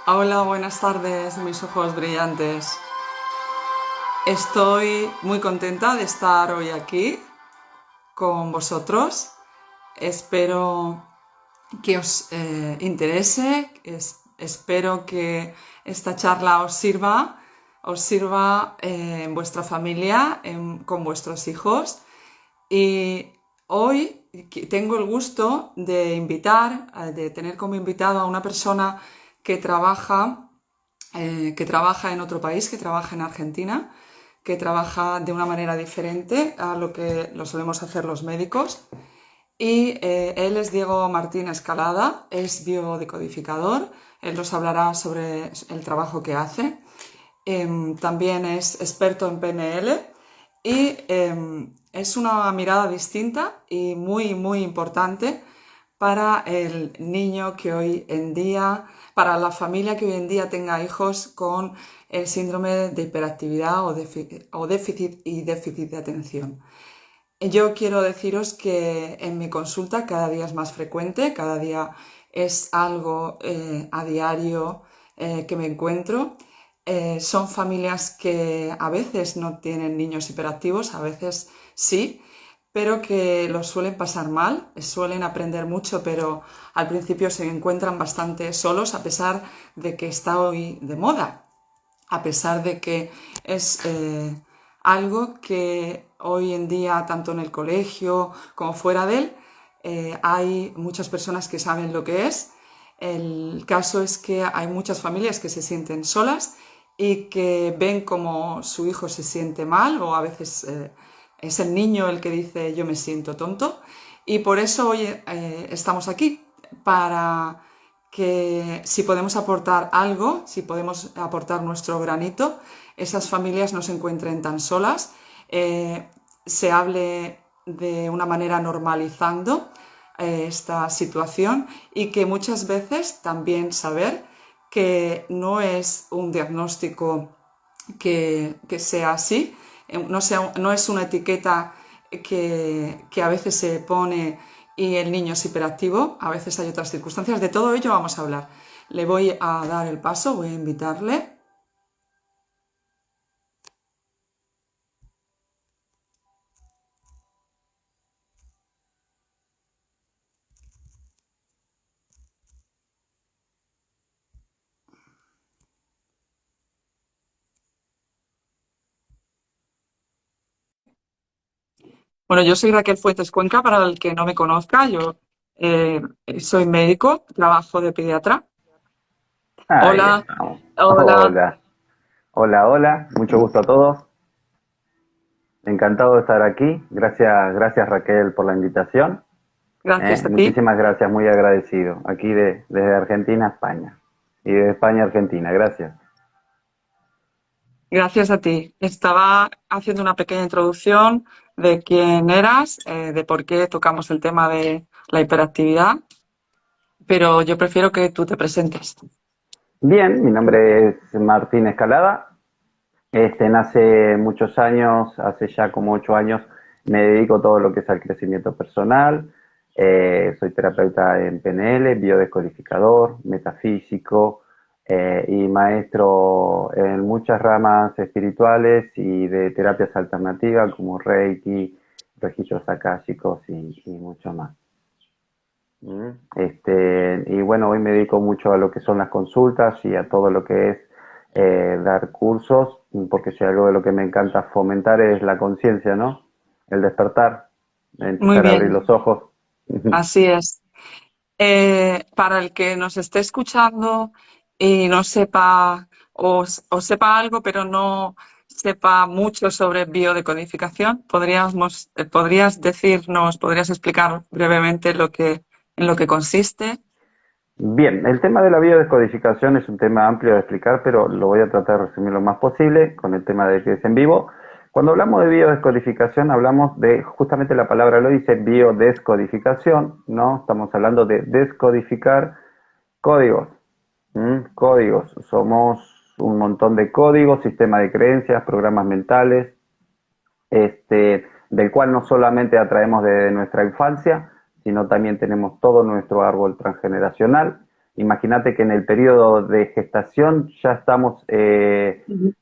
Hola, buenas tardes, mis ojos brillantes. Estoy muy contenta de estar hoy aquí con vosotros. Espero que os interese, espero que esta charla os sirva en vuestra familia, con vuestros hijos. Y hoy tengo el gusto de tener como invitado a una persona que trabaja, que trabaja en otro país, que trabaja en Argentina, que trabaja de una manera diferente a lo que lo solemos hacer los médicos. Y él es Diego Martín Escalada, es biodecodificador. Él nos hablará sobre el trabajo que hace. También es experto en PNL y es una mirada distinta y muy, muy importante para el niño que hoy en día, para la familia que hoy en día tenga hijos con el síndrome de hiperactividad o déficit de atención. Yo quiero deciros que en mi consulta cada día es más frecuente, cada día es algo a diario que me encuentro. Son familias que a veces no tienen niños hiperactivos, a veces sí, pero que lo suelen pasar mal, suelen aprender mucho, pero al principio se encuentran bastante solos a pesar de que está hoy de moda, a pesar de que es algo que hoy en día, tanto en el colegio como fuera de él, hay muchas personas que saben lo que es. El caso es que hay muchas familias que se sienten solas y que ven como su hijo se siente mal o a veces es el niño el que dice yo me siento tonto y por eso hoy estamos aquí para que si podemos aportar algo, si podemos aportar nuestro granito, esas familias no se encuentren tan solas, se hable de una manera normalizando esta situación y que muchas veces también saber que no es un diagnóstico que sea así, no es una etiqueta que a veces se pone y el niño es hiperactivo, a veces hay otras circunstancias, de todo ello vamos a hablar. Le voy a dar el paso, voy a invitarle. Bueno, yo soy Raquel Fuentes Cuenca, para el que no me conozca, yo eh, soy médico, trabajo de pediatra. Ahí Hola, estamos. hola, Hola, hola, hola. Mucho gusto a todos. Encantado de estar aquí. Gracias, gracias Raquel por la invitación. gracias a ti. Muchísimas gracias, muy agradecido. Aquí desde Argentina a España. Y de España a Argentina. Gracias. Gracias a ti. Estaba haciendo una pequeña introducción de quién eras, de por qué tocamos el tema de la hiperactividad, pero yo prefiero que tú te presentes. Bien, mi nombre es Martín Escalada. Nace muchos años, hace ya como 8 años, me dedico todo lo que es al crecimiento personal. Soy terapeuta en PNL, biodescodificador, metafísico y maestro en muchas ramas espirituales y de terapias alternativas como Reiki, registros akáshicos y mucho más. Mm. Y bueno, hoy me dedico mucho a lo que son las consultas y a todo lo que es dar cursos, porque si algo de lo que me encanta fomentar es la conciencia, ¿no? El despertar, Muy empezar a abrir los bien, ojos. así es. Para el que nos esté escuchando y no sepa o sepa algo, pero no sepa mucho sobre biodecodificación, podrías decirnos, podrías explicar brevemente en lo que consiste. Bien, el tema de la biodescodificación es un tema amplio de explicar, pero lo voy a tratar de resumir lo más posible con el tema de que es en vivo. Cuando hablamos de biodescodificación, hablamos de, justamente la palabra lo dice, biodescodificación, ¿no? Estamos hablando de descodificar códigos. Códigos. Somos un montón de códigos, sistema de creencias, programas mentales, del cual no solamente atraemos de nuestra infancia, sino también tenemos todo nuestro árbol transgeneracional Imagínate que en el periodo de gestación ya estamos,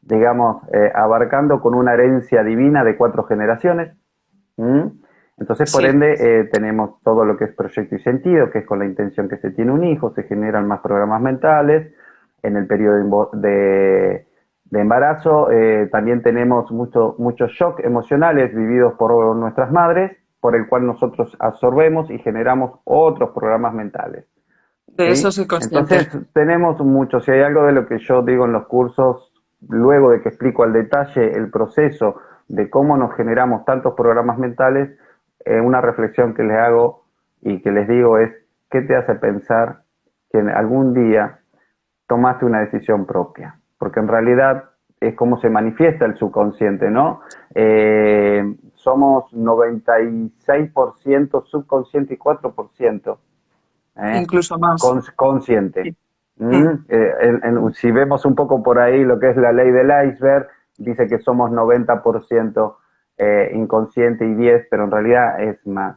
digamos, abarcando con una herencia divina de 4 generaciones. ¿Mm? Entonces, por Sí, ende, tenemos todo lo que es proyecto y sentido, que es con la intención que se tiene un hijo, se generan más programas mentales. En el periodo de embarazo también tenemos muchos shock emocionales vividos por nuestras madres, por el cual nosotros absorbemos y generamos otros programas mentales. de eso ¿Sí? soy Entonces consciente. tenemos mucho, si hay algo de lo que yo digo en los cursos, luego de que explico al detalle el proceso de cómo nos generamos tantos programas mentales, una reflexión que les hago y que les digo es, ¿qué te hace pensar que en algún día tomaste una decisión propia? Porque en realidad es como se manifiesta el subconsciente, ¿no? Somos 96% subconsciente y 4% Incluso más. consciente. Sí. Mm. Si vemos un poco por ahí lo que es la ley del iceberg, dice que somos 90% inconsciente y 10, pero en realidad es más.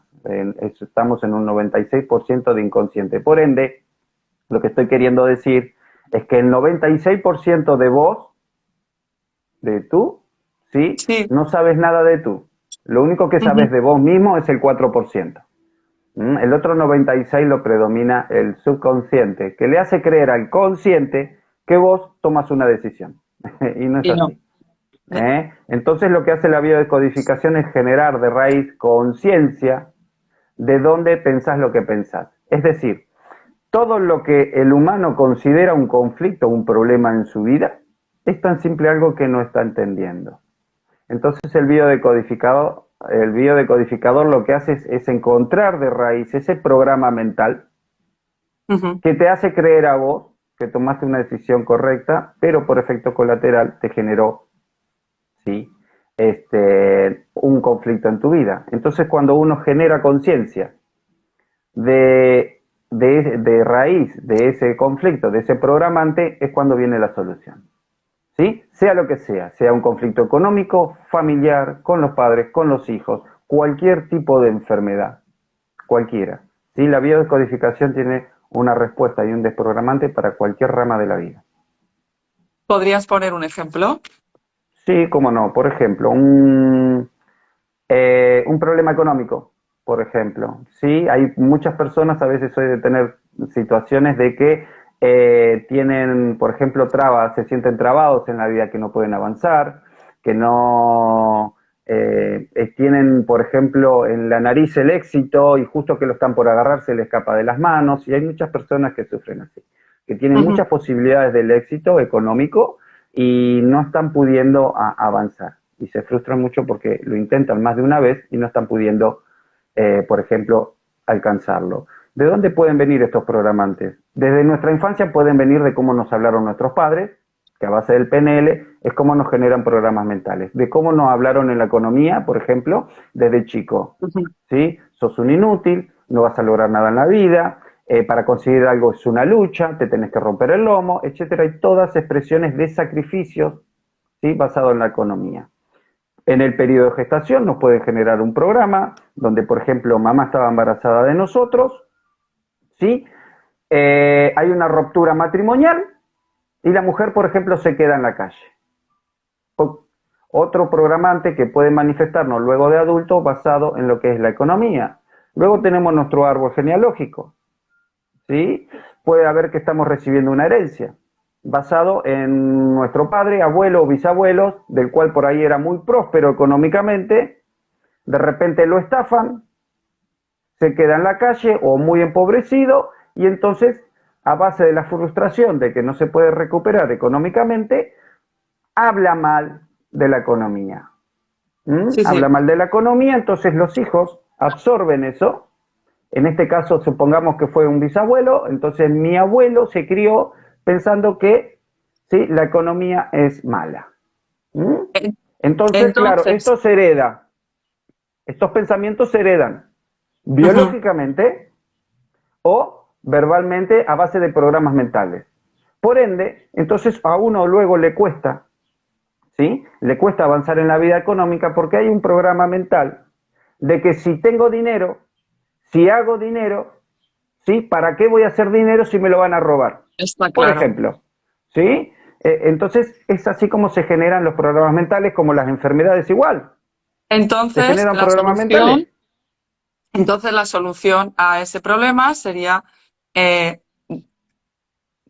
Estamos en un 96% de inconsciente. Por ende, lo que estoy queriendo decir es que el 96% de vos, de tú, ¿sí? Sí. No sabes nada de tú. Lo único que sabes Ujú. de vos mismo es el 4%. El otro 96 lo predomina el subconsciente, que le hace creer al consciente que vos tomas una decisión. Y no es Y no. así. Entonces lo que hace la biodecodificación es generar de raíz conciencia de dónde pensás lo que pensás. Es decir, todo lo que el humano considera un conflicto, un problema en su vida, es tan simple algo que no está entendiendo. Entonces el biodecodificador lo que hace es encontrar de raíz ese programa mental Ujú. que te hace creer a vos que tomaste una decisión correcta, pero por efecto colateral te generó, ¿sí? Un conflicto en tu vida. Entonces cuando uno genera conciencia de raíz de ese conflicto, de ese programante, es cuando viene la solución. ¿Sí? Sea lo que sea un conflicto económico, familiar, con los padres, con los hijos, cualquier tipo de enfermedad, cualquiera. ¿Sí? La biodescodificación tiene una respuesta y un desprogramante para cualquier rama de la vida. ¿Podrías poner un ejemplo? Sí, cómo no. Por ejemplo, un problema económico, por ejemplo. Sí, hay muchas personas, a veces soy de tener situaciones de que tienen, por ejemplo, trabas, se sienten trabados en la vida, que no pueden avanzar, que no tienen, por ejemplo, en la nariz el éxito y justo que lo están por agarrar se le escapa de las manos, y hay muchas personas que sufren así, que tienen Ujú. muchas posibilidades del éxito económico y no están pudiendo avanzar y se frustran mucho porque lo intentan más de una vez y no están pudiendo, por ejemplo, alcanzarlo. ¿De dónde pueden venir estos programantes? Desde nuestra infancia pueden venir de cómo nos hablaron nuestros padres, que a base del PNL es cómo nos generan programas mentales, de cómo nos hablaron en la economía, por ejemplo, desde chico. Ujú. ¿Sí? Sos un inútil, no vas a lograr nada en la vida, para conseguir algo es una lucha, te tenés que romper el lomo, etcétera, y todas expresiones de sacrificios, ¿sí? Basado en la economía. En el periodo de gestación nos puede generar un programa donde, por ejemplo, mamá estaba embarazada de nosotros, ¿sí? Hay una ruptura matrimonial y la mujer, por ejemplo, se queda en la calle. Otro programante que puede manifestarnos luego de adulto basado en lo que es la economía. Luego tenemos nuestro árbol genealógico, ¿sí? Puede haber que estamos recibiendo una herencia basado en nuestro padre, abuelo o bisabuelos, del cual por ahí era muy próspero económicamente, de repente lo estafan, se queda en la calle o muy empobrecido y entonces a base de la frustración de que no se puede recuperar económicamente, habla mal de la economía. Sí, Habla sí. mal de la economía, entonces los hijos absorben eso. En este caso, supongamos que fue un bisabuelo, entonces mi abuelo se crió pensando que sí, la economía es mala. ¿Mm? En- Entonces, claro, Entonces, esto se hereda, estos pensamientos se heredan ujú. biológicamente o verbalmente a base de programas mentales. Por ende, entonces a uno luego le cuesta, ¿sí? Le cuesta avanzar en la vida económica porque hay un programa mental de que si tengo dinero, si hago dinero, ¿sí? ¿Para qué voy a hacer dinero si me lo van a robar? Está Por claro. ejemplo, ¿sí? Entonces es así como se generan los programas mentales, como las enfermedades igual. Se Entonces, generan la programas mentales. solución, entonces la solución a ese problema sería eh,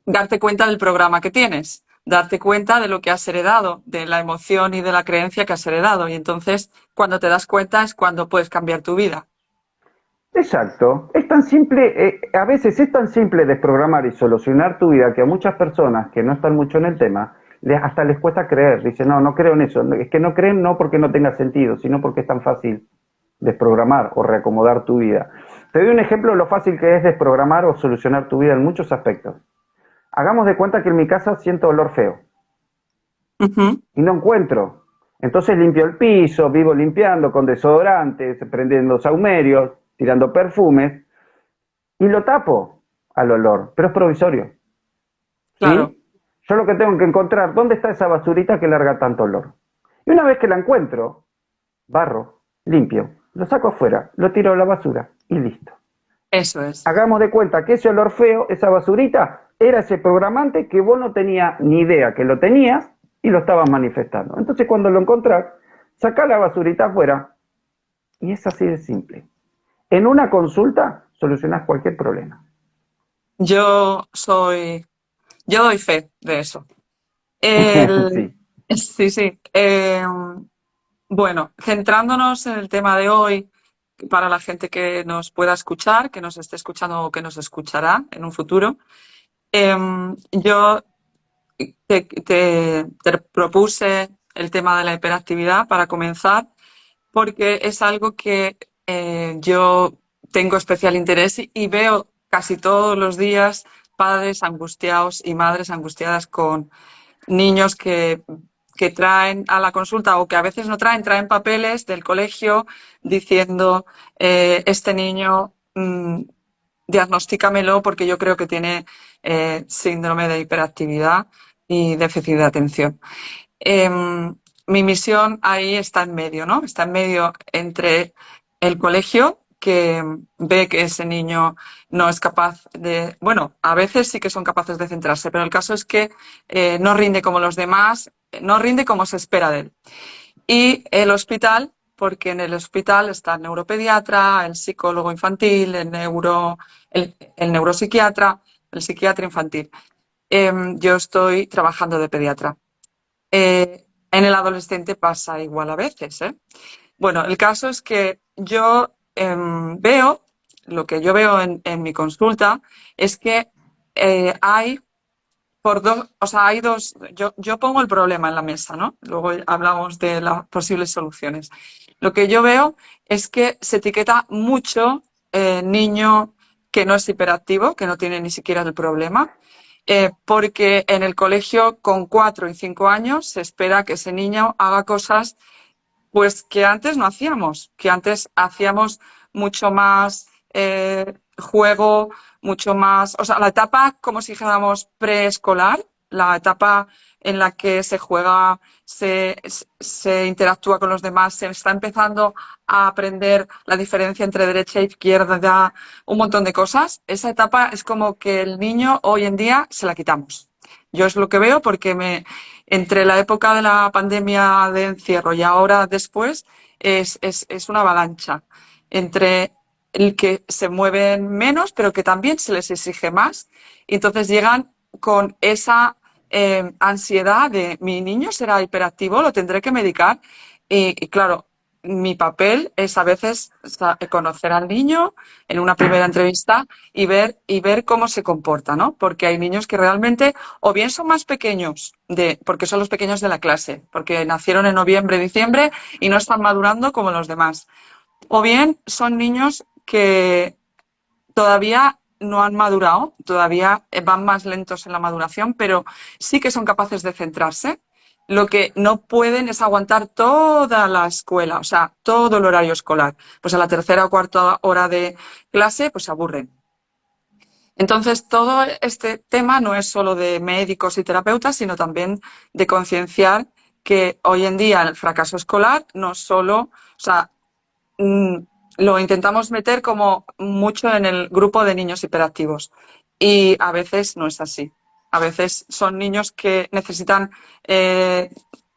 darte cuenta del programa que tienes, darte cuenta de lo que has heredado, de la emoción y de la creencia que has heredado. Y entonces, cuando te das cuenta es cuando puedes cambiar tu vida. Exacto. Es tan simple, a veces es tan simple desprogramar y solucionar tu vida que a muchas personas que no están mucho en el tema, hasta les cuesta creer. Dicen, no, no creo en eso. Es que no creen no porque no tenga sentido, sino porque es tan fácil desprogramar o reacomodar tu vida. Te doy un ejemplo de lo fácil que es desprogramar o solucionar tu vida en muchos aspectos. Hagamos de cuenta que en mi casa siento olor feo Ujú. y no encuentro. Entonces limpio el piso, vivo limpiando con desodorantes, prendiendo saumerios, tirando perfumes y lo tapo al olor, pero es provisorio, Claro, ¿sí? Yo lo que tengo que encontrar, ¿dónde está esa basurita que larga tanto olor? Y una vez que la encuentro, barro, limpio, lo saco afuera, lo tiro a la basura y listo. eso es. Hagamos de cuenta que ese olor feo, esa basurita, era ese programante que vos no tenías ni idea que lo tenías y lo estabas manifestando. Entonces cuando lo encontrás, sacá la basurita afuera y es así de simple. En una consulta solucionás cualquier problema. Yo soy, yo doy fe de eso. El, Sí. sí, sí. Bueno, centrándonos en el tema de hoy, para la gente que nos pueda escuchar, que nos esté escuchando o que nos escuchará en un futuro, yo te propuse el tema de la hiperactividad para comenzar, porque es algo que yo tengo especial interés y veo casi todos los días padres angustiados y madres angustiadas con niños que traen a la consulta o que a veces no traen, traen papeles del colegio diciendo este niño, diagnostícamelo porque yo creo que tiene síndrome de hiperactividad y déficit de atención. Mi misión ahí está en medio, ¿no? Está en medio entre el colegio, que ve que ese niño no es capaz de, bueno, a veces sí que son capaces de centrarse, pero el caso es que no rinde como los demás, no rinde como se espera de él. Y el hospital, porque en el hospital está el neuropediatra, el psicólogo infantil, el neuropsiquiatra, el psiquiatra infantil. Yo estoy trabajando de pediatra. En el adolescente pasa igual a veces, ¿eh? Bueno, el caso es que yo veo, lo que yo veo en mi consulta es que hay por dos, o sea, hay dos, yo pongo el problema en la mesa, ¿no? Luego hablamos de las posibles soluciones. Lo que yo veo es que se etiqueta mucho niño que no es hiperactivo, que no tiene ni siquiera el problema, porque en el colegio con 4 y 5 años se espera que ese niño haga cosas pues que antes no hacíamos, que antes hacíamos mucho más juego, mucho más, o sea, la etapa, como si dijéramos, preescolar, la etapa en la que se juega, se interactúa con los demás, se está empezando a aprender la diferencia entre derecha e izquierda, un montón de cosas. Esa etapa es como que el niño hoy en día se la quitamos. Yo es lo que veo porque entre la época de la pandemia de encierro y ahora después es una avalancha entre el que se mueven menos, pero que también se les exige más. Y entonces llegan con esa ansiedad de mi niño será hiperactivo, lo tendré que medicar. Y claro, mi papel es a veces conocer al niño en una primera entrevista y ver cómo se comporta, ¿no? Porque hay niños que realmente o bien son más pequeños, porque son los pequeños de la clase, porque nacieron en noviembre, diciembre y no están madurando como los demás. O bien son niños que todavía no han madurado, todavía van más lentos en la maduración, pero sí que son capaces de centrarse. Lo que no pueden es aguantar toda la escuela, o sea, todo el horario escolar. Pues a la tercera o cuarta hora de clase, pues se aburren. Entonces, todo este tema no es solo de médicos y terapeutas, sino también de concienciar que hoy en día el fracaso escolar no solo, o sea, lo intentamos meter como mucho en el grupo de niños hiperactivos y a veces no es así. A veces son niños que necesitan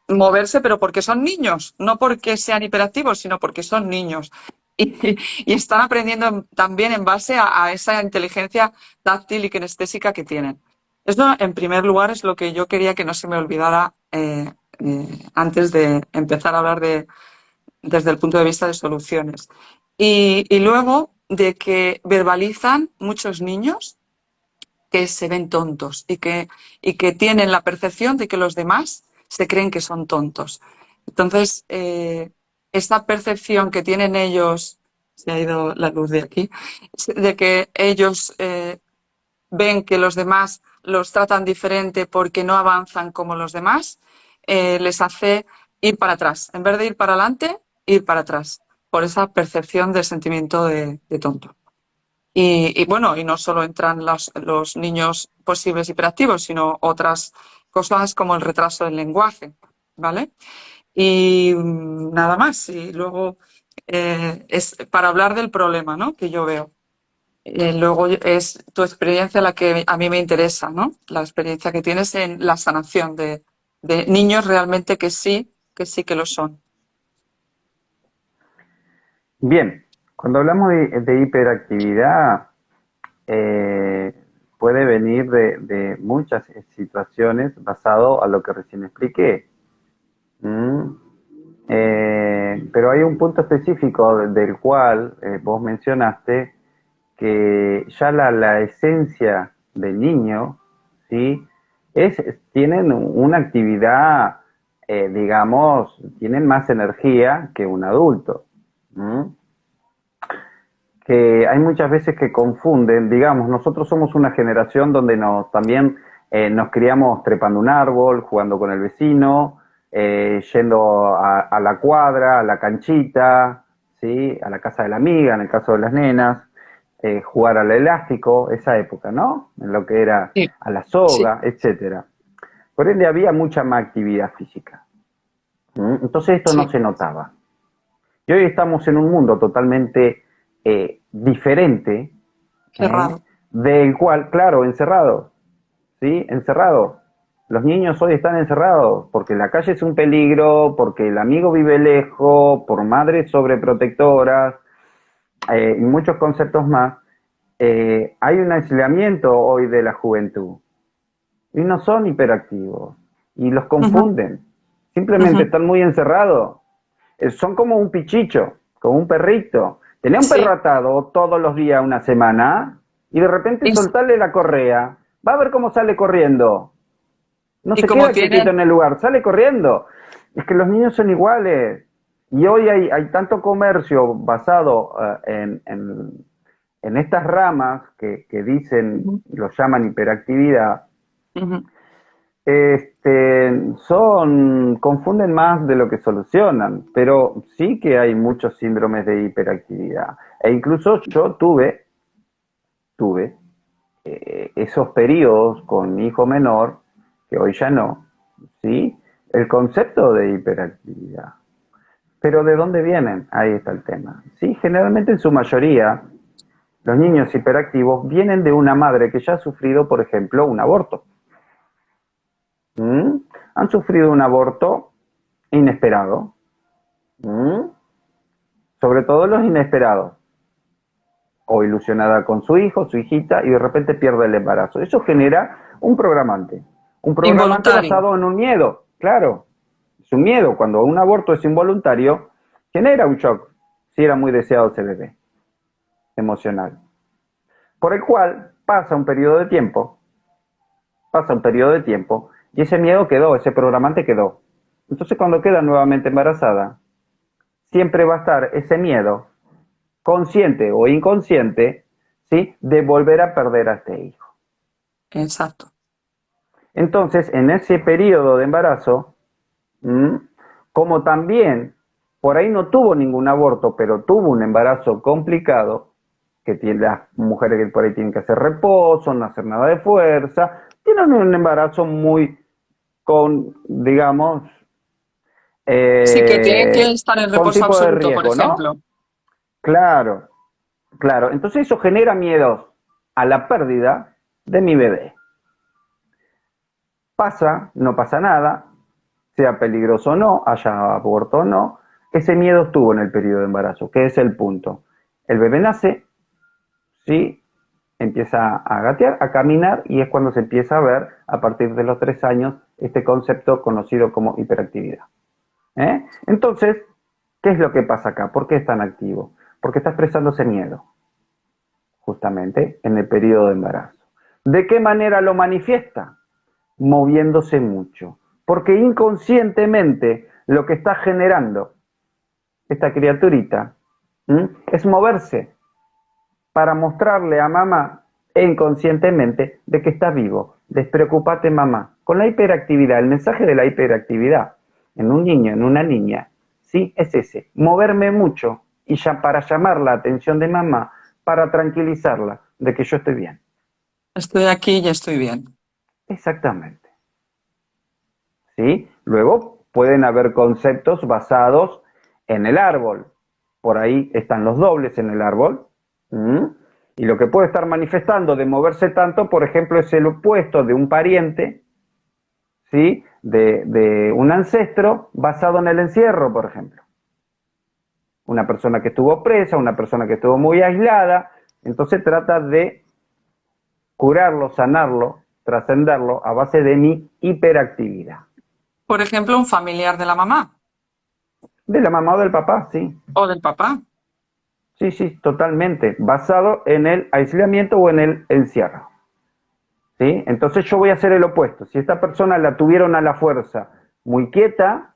moverse, pero porque son niños, no porque sean hiperactivos, sino porque son niños. Y están aprendiendo también en base a esa inteligencia táctil y kinestésica que tienen. Eso, en primer lugar, es lo que yo quería que no se me olvidara antes de empezar a hablar desde el punto de vista de soluciones. Y luego de que verbalizan muchos niños que se ven tontos y que tienen la percepción de que los demás se creen que son tontos. Entonces, esta percepción que tienen ellos, se ha ido la luz de aquí, de que ellos ven que los demás los tratan diferente porque no avanzan como los demás, les hace ir para atrás. En vez de ir para adelante, ir para atrás, por esa percepción del sentimiento de tonto. Y bueno, y no solo entran los niños posibles hiperactivos, sino otras cosas como el retraso del lenguaje, ¿vale? Y nada más. Y luego es para hablar del problema, ¿no? Que yo veo. Luego es tu experiencia la que a mí me interesa, ¿no? La experiencia que tienes en la sanación de niños realmente que sí que lo son. Bien, cuando hablamos de hiperactividad, eh, puede venir de muchas situaciones basado a lo que recién expliqué. ¿Mm? Pero hay un punto específico del cual vos mencionaste que ya la esencia del niño, ¿sí? Tienen una actividad, digamos, tienen más energía que un adulto. ¿Mm? Que hay muchas veces que confunden, digamos, nosotros somos una generación donde también nos criamos trepando un árbol, jugando con el vecino, yendo a la cuadra, a la canchita, ¿sí? A la casa de la amiga, en el caso de las nenas, jugar al elástico, esa época, ¿no? En lo que era Sí, a la sí, soga, etcétera. Por ende había mucha más actividad física. ¿Mm? Entonces esto no sí, se notaba. Y hoy estamos en un mundo totalmente diferente, qué ¿eh? raro. Del cual, claro, encerrados, ¿sí? Encerrados. Los niños hoy están encerrados porque la calle es un peligro, porque el amigo vive lejos, por madres sobreprotectoras y muchos conceptos más. Hay un aislamiento hoy de la juventud y no son hiperactivos y los Ujú, confunden. Simplemente ujú. están muy encerrados. Son como un pichicho, como un perrito. Tenía un perro Sí, atado todos los días una semana y de repente es- soltarle la correa. Va a ver cómo sale corriendo. No y se como queda quietito tienen, en el lugar, sale corriendo. Es que los niños son iguales. Y hoy hay tanto comercio basado en estas ramas que dicen, ujú, lo llaman hiperactividad, ujú, confunden más de lo que solucionan, pero sí que hay muchos síndromes de hiperactividad. E incluso yo tuve esos periodos con mi hijo menor, que hoy ya no, ¿sí? El concepto de hiperactividad. Pero ¿de dónde vienen? Ahí está el tema. Sí, generalmente en su mayoría, los niños hiperactivos vienen de una madre que ya ha sufrido, por ejemplo, un aborto. ¿Mm? Han sufrido un aborto inesperado. ¿Mm? Sobre todo los inesperados. O ilusionada con su hijo, su hijita, y de repente pierde el embarazo. Eso genera un programante. Un programante involuntario. basado en un miedo, claro. Es un miedo. Cuando un aborto es involuntario, genera un shock. Si era muy deseado ese bebé, emocional. Por el cual pasa un periodo de tiempo, y ese miedo quedó, ese programante quedó. Entonces cuando queda nuevamente embarazada, siempre va a estar ese miedo, consciente o inconsciente, ¿sí? De volver a perder a este hijo. Exacto. Entonces, en ese periodo de embarazo, ¿m? Como también por ahí no tuvo ningún aborto, pero tuvo un embarazo complicado, que tiene las mujeres que por ahí tienen que hacer reposo, no hacer nada de fuerza, tienen un embarazo muy con, digamos, Sí, que tienen que estar en con reposo tipo de absoluto, por riesgo, ¿no? ejemplo. Claro, claro. Entonces eso genera miedos a la pérdida de mi bebé. Pasa, no pasa nada, sea peligroso o no, haya aborto o no, ese miedo estuvo en el periodo de embarazo, que es el punto. El bebé nace, sí, empieza a gatear, a caminar, y es cuando se empieza a ver, a partir de los 3 años, este concepto conocido como hiperactividad. Entonces, ¿qué es lo que pasa acá? ¿Por qué es tan activo? Porque está expresándose miedo, justamente, en el periodo de embarazo. ¿De qué manera lo manifiesta? Moviéndose mucho. Porque inconscientemente lo que está generando esta criaturita es moverse para mostrarle a mamá inconscientemente de que está vivo. Despreocupate, mamá. Con la hiperactividad, el mensaje de la hiperactividad en un niño, en una niña, sí, es ese. Moverme mucho y ya para llamar la atención de mamá, para tranquilizarla de que yo estoy bien. Estoy aquí y estoy bien. Exactamente. ¿Sí? Luego pueden haber conceptos basados en el árbol. Por ahí están los dobles en el árbol. Y lo que puede estar manifestando de moverse tanto, por ejemplo, es el opuesto de un pariente, ¿sí? De un ancestro basado en el encierro, por ejemplo. Una persona que estuvo presa, una persona que estuvo muy aislada, entonces trata de curarlo, sanarlo, trascenderlo a base de mi hiperactividad. Por ejemplo, un familiar de la mamá De la mamá o del papá, sí. o del papá. Sí, sí, totalmente. Basado en el aislamiento o en el encierro. ¿Sí? Entonces yo voy a hacer el opuesto. Si esta persona la tuvieron a la fuerza muy quieta,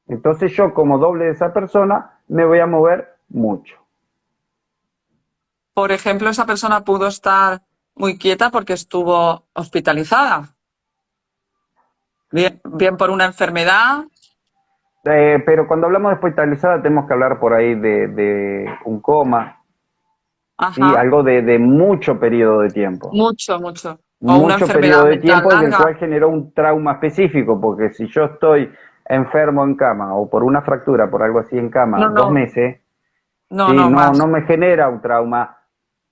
entonces yo como doble de esa persona me voy a mover mucho. Por ejemplo, esa persona pudo estar muy quieta porque estuvo hospitalizada. Bien, bien por una enfermedad. Pero cuando hablamos de hospitalizada tenemos que hablar por ahí de un coma, ¿sí? Ajá. Algo de mucho periodo de tiempo. Mucho, mucho. O una Mucho enfermedad periodo de mental tiempo en el larga. cual generó un trauma específico, porque si yo estoy enfermo en cama o por una fractura, por algo así en cama, No, dos no, meses, no, ¿sí? no No más. me genera un trauma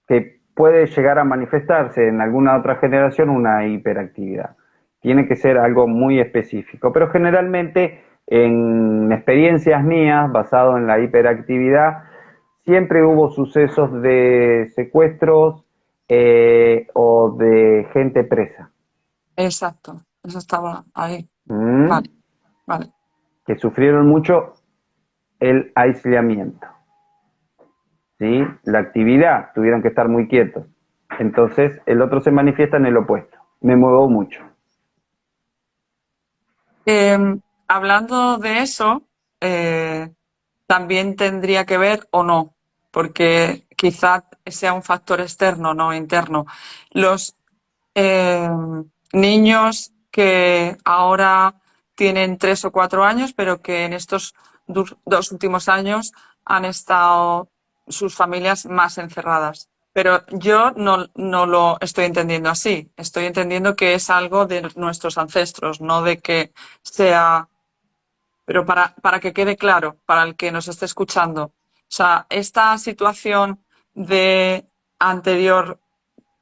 que puede llegar a manifestarse en alguna otra generación una hiperactividad. Tiene que ser algo muy específico, pero generalmente en experiencias mías basado en la hiperactividad siempre hubo sucesos de secuestros o de gente presa. Exacto. Eso estaba ahí. ¿Mm? Vale, vale. Que sufrieron mucho el aislamiento, ¿sí? La actividad, tuvieron que estar muy quietos. Entonces, el otro se manifiesta en el opuesto. Me muevo mucho. Hablando de eso, eh, también tendría que ver o no, porque quizá sea un factor externo, no interno. Los eh, niños que ahora tienen 3 o 4 años, pero que en estos 2 últimos años han estado sus familias más encerradas. Pero yo no lo estoy entendiendo así. Estoy entendiendo que es algo de nuestros ancestros, no de que sea. Pero para que quede claro, para el que nos esté escuchando, o sea, esta situación de anterior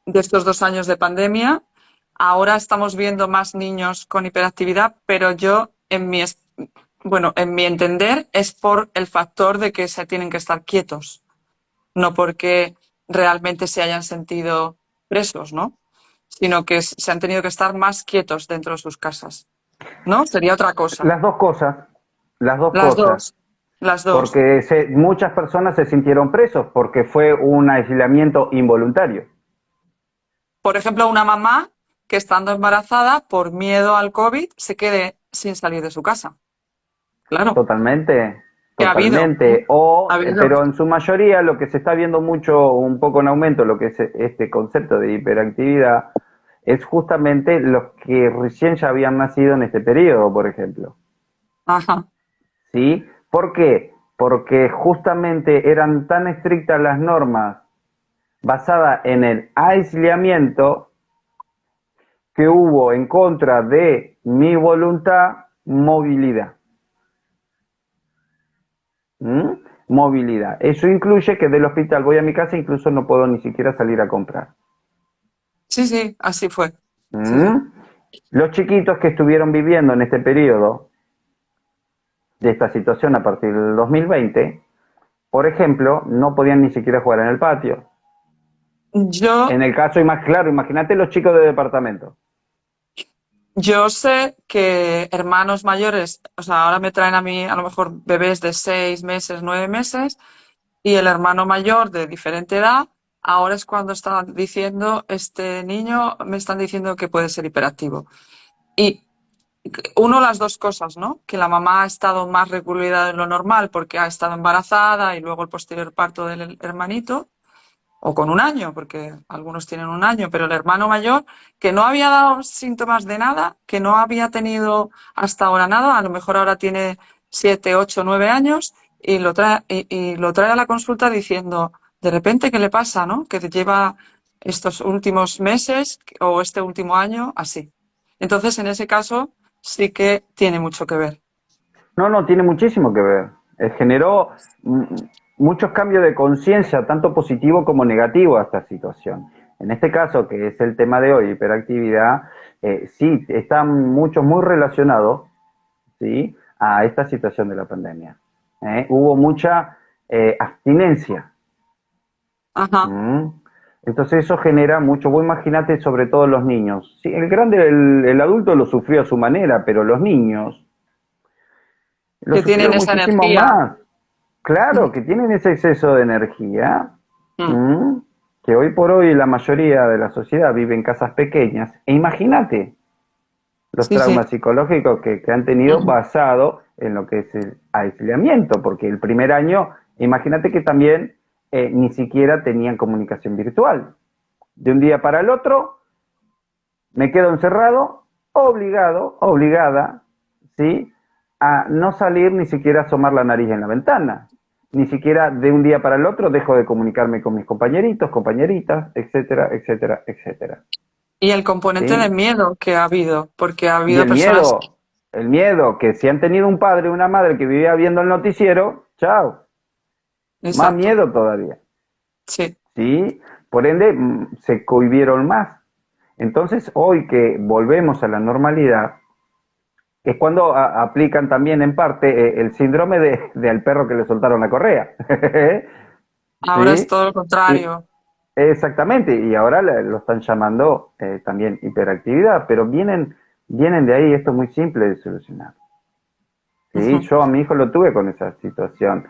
de estos 2 años de pandemia, ahora estamos viendo más niños con hiperactividad, pero yo, bueno, en mi entender, es por el factor de que se tienen que estar quietos, no porque realmente se hayan sentido presos, ¿no? Sino que se han tenido que estar más quietos dentro de sus casas, ¿no? Sería otra cosa. Las dos cosas, las dos Las cosas. dos, las dos. Porque muchas personas se sintieron presos porque fue un aislamiento involuntario. Por ejemplo, una mamá que estando embarazada, por miedo al COVID, se quede sin salir de su casa. Claro, Totalmente, que ha habido, totalmente. ha O, habido. pero en su mayoría lo que se está viendo mucho, un poco en aumento, lo que es este concepto de hiperactividad, es justamente los que recién ya habían nacido en este periodo, por ejemplo. Ajá. ¿Sí? ¿Por qué? Porque justamente eran tan estrictas las normas basadas en el aislamiento que hubo en contra de mi voluntad movilidad. ¿Mm? movilidad. Eso incluye que del hospital voy a mi casa, incluso no puedo ni siquiera salir a comprar. Sí, sí, así fue. Sí, sí. ¿Mm? Los chiquitos que estuvieron viviendo en este periodo de esta situación a partir del 2020, por ejemplo, no podían ni siquiera jugar en el patio. En Yo, el caso, más claro, imagínate los chicos de departamento. yo sé que hermanos mayores, o sea, ahora me traen a mí a lo mejor bebés de 6 meses, 9 meses, y el hermano mayor de diferente edad, ahora es cuando están diciendo, este niño, me están diciendo que puede ser hiperactivo. Y uno, las dos cosas, ¿no? Que la mamá ha estado más recluida de lo normal porque ha estado embarazada y luego el posterior parto del hermanito, o con un año, porque algunos tienen un año, pero el hermano mayor, que no había dado síntomas de nada, que no había tenido hasta ahora nada, a lo mejor ahora tiene 7, 8, 9 años y lo trae a la consulta diciendo, de repente, ¿qué le pasa, no? Que lleva estos últimos meses o este último año así. Entonces, en ese caso, sí que tiene mucho que ver. No, no, tiene muchísimo que ver. Generó muchos cambios de conciencia, tanto positivo como negativo a esta situación. En este caso, que es el tema de hoy, hiperactividad, sí, están muchos muy relacionados, ¿sí?, a esta situación de la pandemia. Hubo mucha abstinencia. Ajá. ¿Mm? Entonces eso genera mucho, vos imagínate sobre todo los niños. Sí, el grande, el adulto lo sufrió a su manera, pero los niños lo Que tienen sufrieron esa muchísimo energía. más. Claro, que tienen ese exceso de energía, Mm. ¿m? Que hoy por hoy la mayoría de la sociedad vive en casas pequeñas. E imagínate los Sí, sí. traumas psicológicos que han tenido Ujú. basado en lo que es el aislamiento, porque el primer año, imagínate que también ni siquiera tenían comunicación virtual. De un día para el otro, me quedo encerrado, obligado, obligada, ¿sí?, a no salir ni siquiera a asomar la nariz en la ventana. Ni siquiera de un día para el otro dejo de comunicarme con mis compañeritos, compañeritas, etcétera, etcétera, etcétera. Y el componente de ¿Sí? miedo que ha habido, porque ha Y habido personas. el miedo, que si han tenido un padre o una madre que vivía viendo el noticiero, chao, más Exacto, miedo todavía. sí. ¿Sí? Por ende, se cohibieron más. Entonces, hoy que volvemos a la normalidad, es cuando aplican también en parte el síndrome del perro que le soltaron la correa. Ahora es ¿Sí? todo lo Y, contrario. exactamente, y ahora lo están llamando también hiperactividad, pero vienen de ahí, esto es muy simple de solucionar. ¿Sí? Ujú. Yo a mi hijo lo tuve con esa situación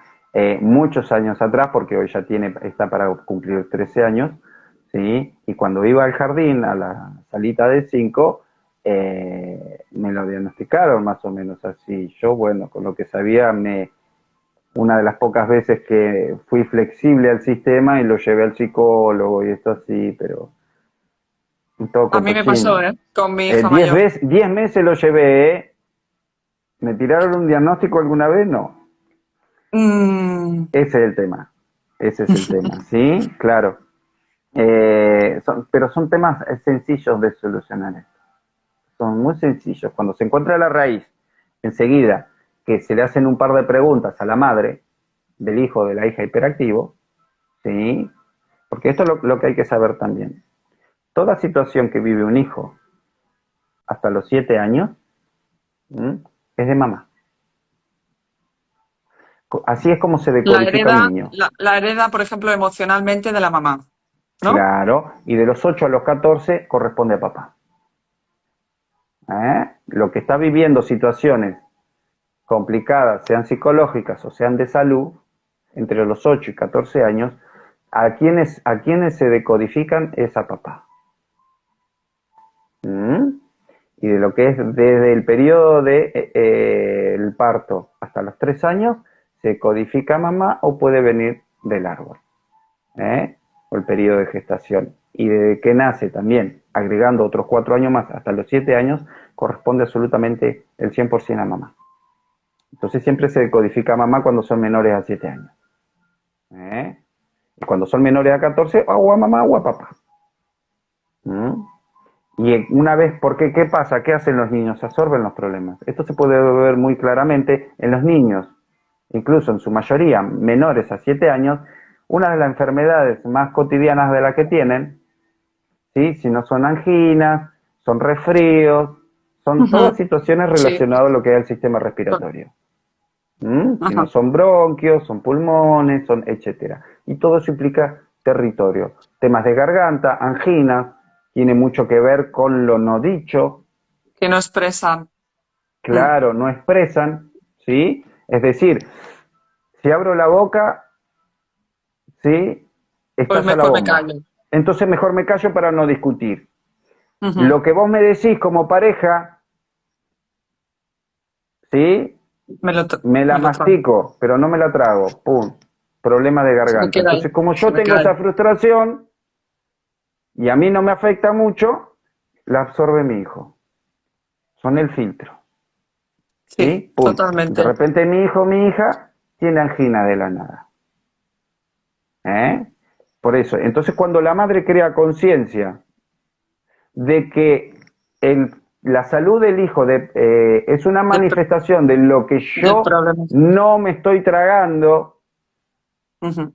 muchos años atrás, porque hoy ya está para cumplir 13 años, ¿sí? Y cuando iba al jardín, a la salita de 5, me lo diagnosticaron más o menos así. Yo, bueno, con lo que sabía, una de las pocas veces que fui flexible al sistema y lo llevé al psicólogo y esto así, pero todo A cuento mí me pasó, chino. ¿eh? Con mi hija 10 mayor. veces, 10 meses lo llevé, ¿eh? ¿Me tiraron un diagnóstico alguna vez? No. Mm, Ese es el tema. Ese es el tema, ¿sí? Claro. Pero son temas sencillos de solucionar esto. Son muy sencillos. Cuando se encuentra la raíz, enseguida que se le hacen un par de preguntas a la madre del hijo o de la hija hiperactivo, ¿sí? Porque esto es lo que hay que saber también. Toda situación que vive un hijo hasta los 7 años, ¿m?, es de mamá. Así es como se la decodifica un hereda, niño. la hereda, por ejemplo, emocionalmente de la mamá, ¿no? Claro, y de los 8 a los 14 corresponde a papá. Lo que está viviendo situaciones complicadas, sean psicológicas o sean de salud, entre los 8 y 14 años, a quienes se decodifican es a papá. ¿Mm? Y de lo que es desde el periodo de el parto hasta los 3 años, se codifica a mamá o puede venir del árbol, ¿eh? O el periodo de gestación. Y desde que nace también, agregando otros 4 años más hasta los 7 años, corresponde absolutamente el 100% a mamá. Entonces siempre se decodifica a mamá cuando son menores a 7 años. ¿Eh? Y cuando son menores a 14, o a mamá o a papá. ¿Mm? Y una vez, porque ¿qué pasa? ¿Qué hacen los niños? Absorben los problemas. Esto se puede ver muy claramente en los niños. incluso en su mayoría menores a 7 años, una de las enfermedades más cotidianas de las que tienen, ¿sí? Si no son anginas, son resfríos, son todas situaciones Sí. relacionadas a lo que es el sistema respiratorio. Si no Ajá. son bronquios, son pulmones, son etcétera. Y todo eso implica territorio. Temas de garganta, anginas, tiene mucho que ver con lo no dicho, Que no expresan. Mm. claro, no expresan, ¿sí? Es decir, si abro la boca, ¿sí? Pues Estalla la mejor me bomba. callo. Entonces mejor me callo para no discutir. Ujú. Lo que vos me decís como pareja, ¿sí? Me la Me lo trago. mastico, pero no me la trago. Pum. Problema de Se me garganta. queda ahí. Entonces, como Se yo me tengo queda esa ahí. frustración y a mí no me afecta mucho, la absorbe mi hijo. Son el filtro. Sí, ¿Sí? Pum. De totalmente. repente mi hijo, mi hija, tiene angina de la nada. ¿Eh? Por eso. Entonces, cuando la madre crea conciencia de que la salud del hijo es una Del, manifestación de lo que del yo problema. no me estoy tragando, Ujú.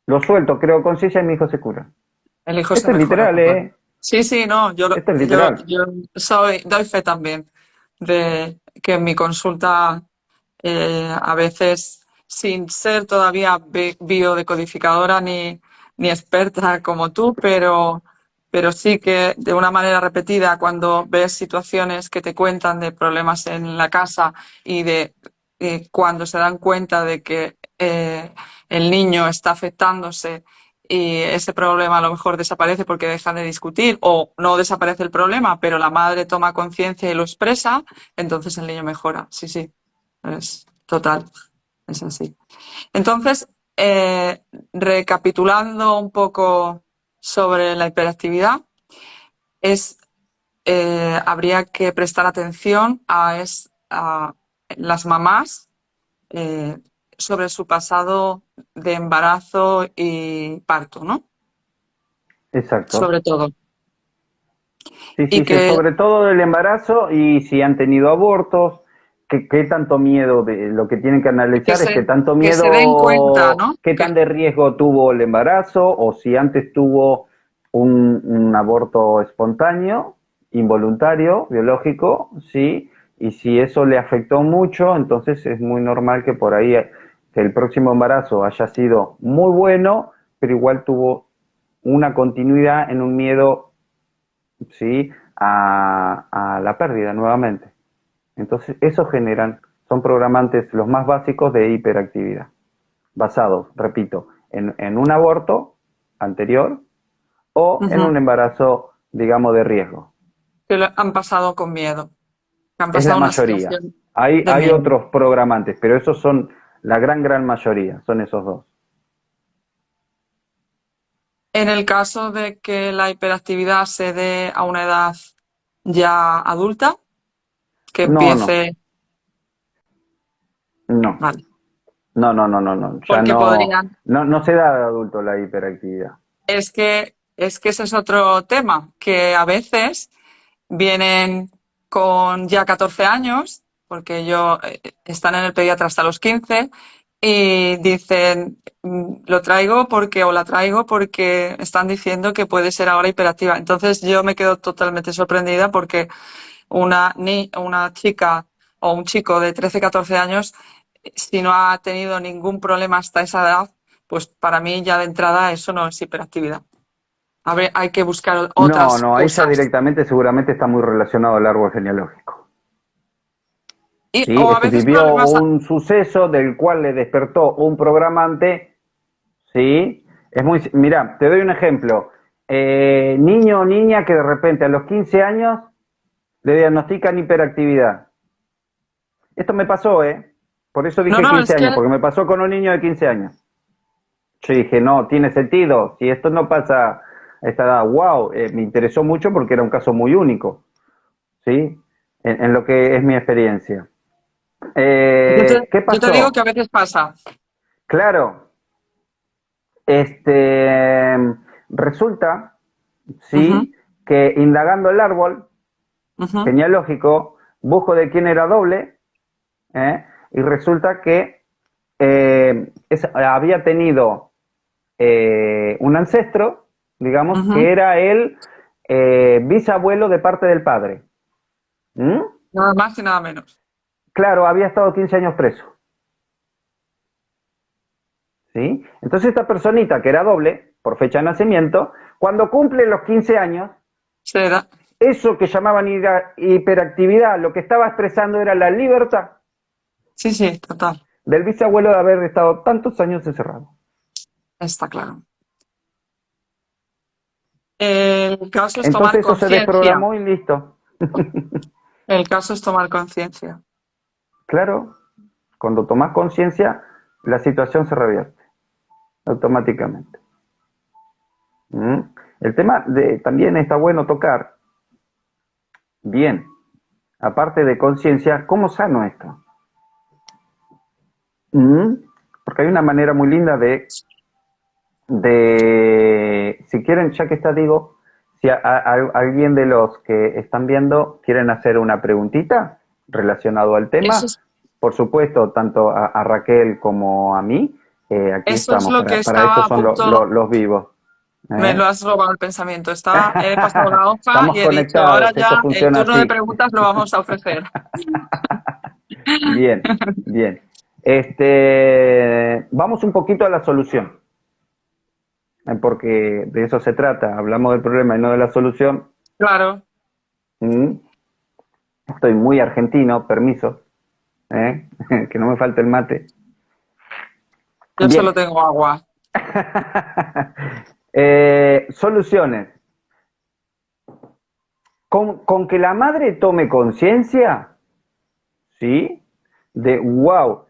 lo suelto, creo conciencia y mi hijo se cura. El hijo se Esto es mejora, literal, total. ¿eh? Sí, sí, no, Esto es literal. yo doy fe también de que en mi consulta a veces, sin ser todavía biodecodificadora ni experta como tú, pero sí que de una manera repetida, cuando ves situaciones que te cuentan de problemas en la casa y de cuando se dan cuenta de que el niño está afectándose y ese problema a lo mejor desaparece porque dejan de discutir o no desaparece el problema, pero la madre toma conciencia y lo expresa, entonces el niño mejora. Sí, sí, es total, es así. Entonces, recapitulando un poco sobre la hiperactividad, es, habría que prestar atención a las mamás eh, sobre su pasado de embarazo y parto, ¿no? Exacto. Sobre todo. Sí, Y sí, sí, que, sobre todo del embarazo y si han tenido abortos, qué tanto miedo, de lo que tienen que que analizar es se, qué tanto que se den cuenta, miedo, ¿no? qué tan de riesgo tuvo el embarazo o si antes tuvo un aborto espontáneo, involuntario, biológico, sí, y si eso le afectó mucho, entonces es muy normal que por ahí que el próximo embarazo haya sido muy bueno, pero igual tuvo una continuidad en un miedo, ¿sí? A la pérdida nuevamente. Entonces, eso generan, son programantes los más básicos de hiperactividad, basados, repito, en un aborto anterior o en Ujú. un embarazo, digamos, de riesgo. Que lo han pasado con miedo, que han Es la pasado una mayoría. situación de Hay miedo. otros programantes, pero esos son la gran mayoría, son esos dos. En el caso de que la hiperactividad se dé a una edad ya adulta, que No, no, empiece, no, vale, no, ya porque podrían, no se da de adulto la hiperactividad. es que ese es otro tema, que a veces vienen con ya 14 años, porque están en el pediatra hasta los 15 y dicen, lo traigo porque, o la traigo porque están diciendo que puede ser ahora hiperactiva. Entonces yo me quedo totalmente sorprendida porque una chica o un chico de 13 14 años, si no ha tenido ningún problema hasta esa edad, pues para mí ya de entrada eso no es hiperactividad. Hay que buscar No, otras no, ahí ya cosas. directamente seguramente está muy relacionado al árbol genealógico. ¿Sí? O a veces Vivió problemas. un suceso del cual le despertó un programante, ¿sí? Mira, te doy un ejemplo. Niño o niña que de repente a los 15 años le diagnostican hiperactividad. Esto me pasó, ¿eh? Por eso No, dije no, 15 es que años, porque me pasó con un niño de 15 años. Yo dije, no, tiene sentido. Si esto no pasa a esta edad, wow, me interesó mucho porque era un caso muy único, ¿sí? En lo que es mi experiencia. ¿Qué yo te digo que a pasó? veces pasa. Claro, este, resulta, Ujú, sí, que indagando el árbol ujú. genealógico, busco de quién era doble, ¿eh? Y resulta que había tenido un ancestro, digamos, Ujú. que era el bisabuelo de parte del padre. ¿Mm? Nada más y nada menos. Claro, había estado 15 años preso. ¿Sí? Entonces esta personita, que era doble, por fecha de nacimiento, cuando cumple los 15 años, Será. eso que llamaban hiperactividad, lo que estaba expresando era la libertad Sí, sí, total. del bisabuelo de haber estado tantos años encerrado. Está claro. El caso es tomar Entonces eso se conciencia. desprogramó y listo. El caso es tomar conciencia. Claro, cuando tomas conciencia, la situación se revierte automáticamente. ¿Mm? El tema también está bueno tocar, bien, aparte de conciencia, ¿cómo sano esto? ¿Mm? Porque hay una manera muy linda si quieren, ya que está, digo, si alguien de los que están viendo quieren hacer una preguntita relacionado al Eso tema, es, por supuesto, tanto a Raquel como a mí, aquí eso es estamos, lo que para eso estaba a son punto. los vivos. Me lo ¿Eh? has robado el pensamiento. He pasado la hoja Estamos y he dicho, ahora conectados, esto ya el funciona turno de así. preguntas lo vamos a ofrecer. Bien, bien. Vamos un poquito a la solución, porque de eso se trata. Hablamos del problema y no de la solución. Claro, Mm, Estoy muy argentino, permiso, ¿eh? Que no me falte el mate. yo Bien. solo tengo agua. Soluciones. Con que la madre tome conciencia, ¿sí? De, wow,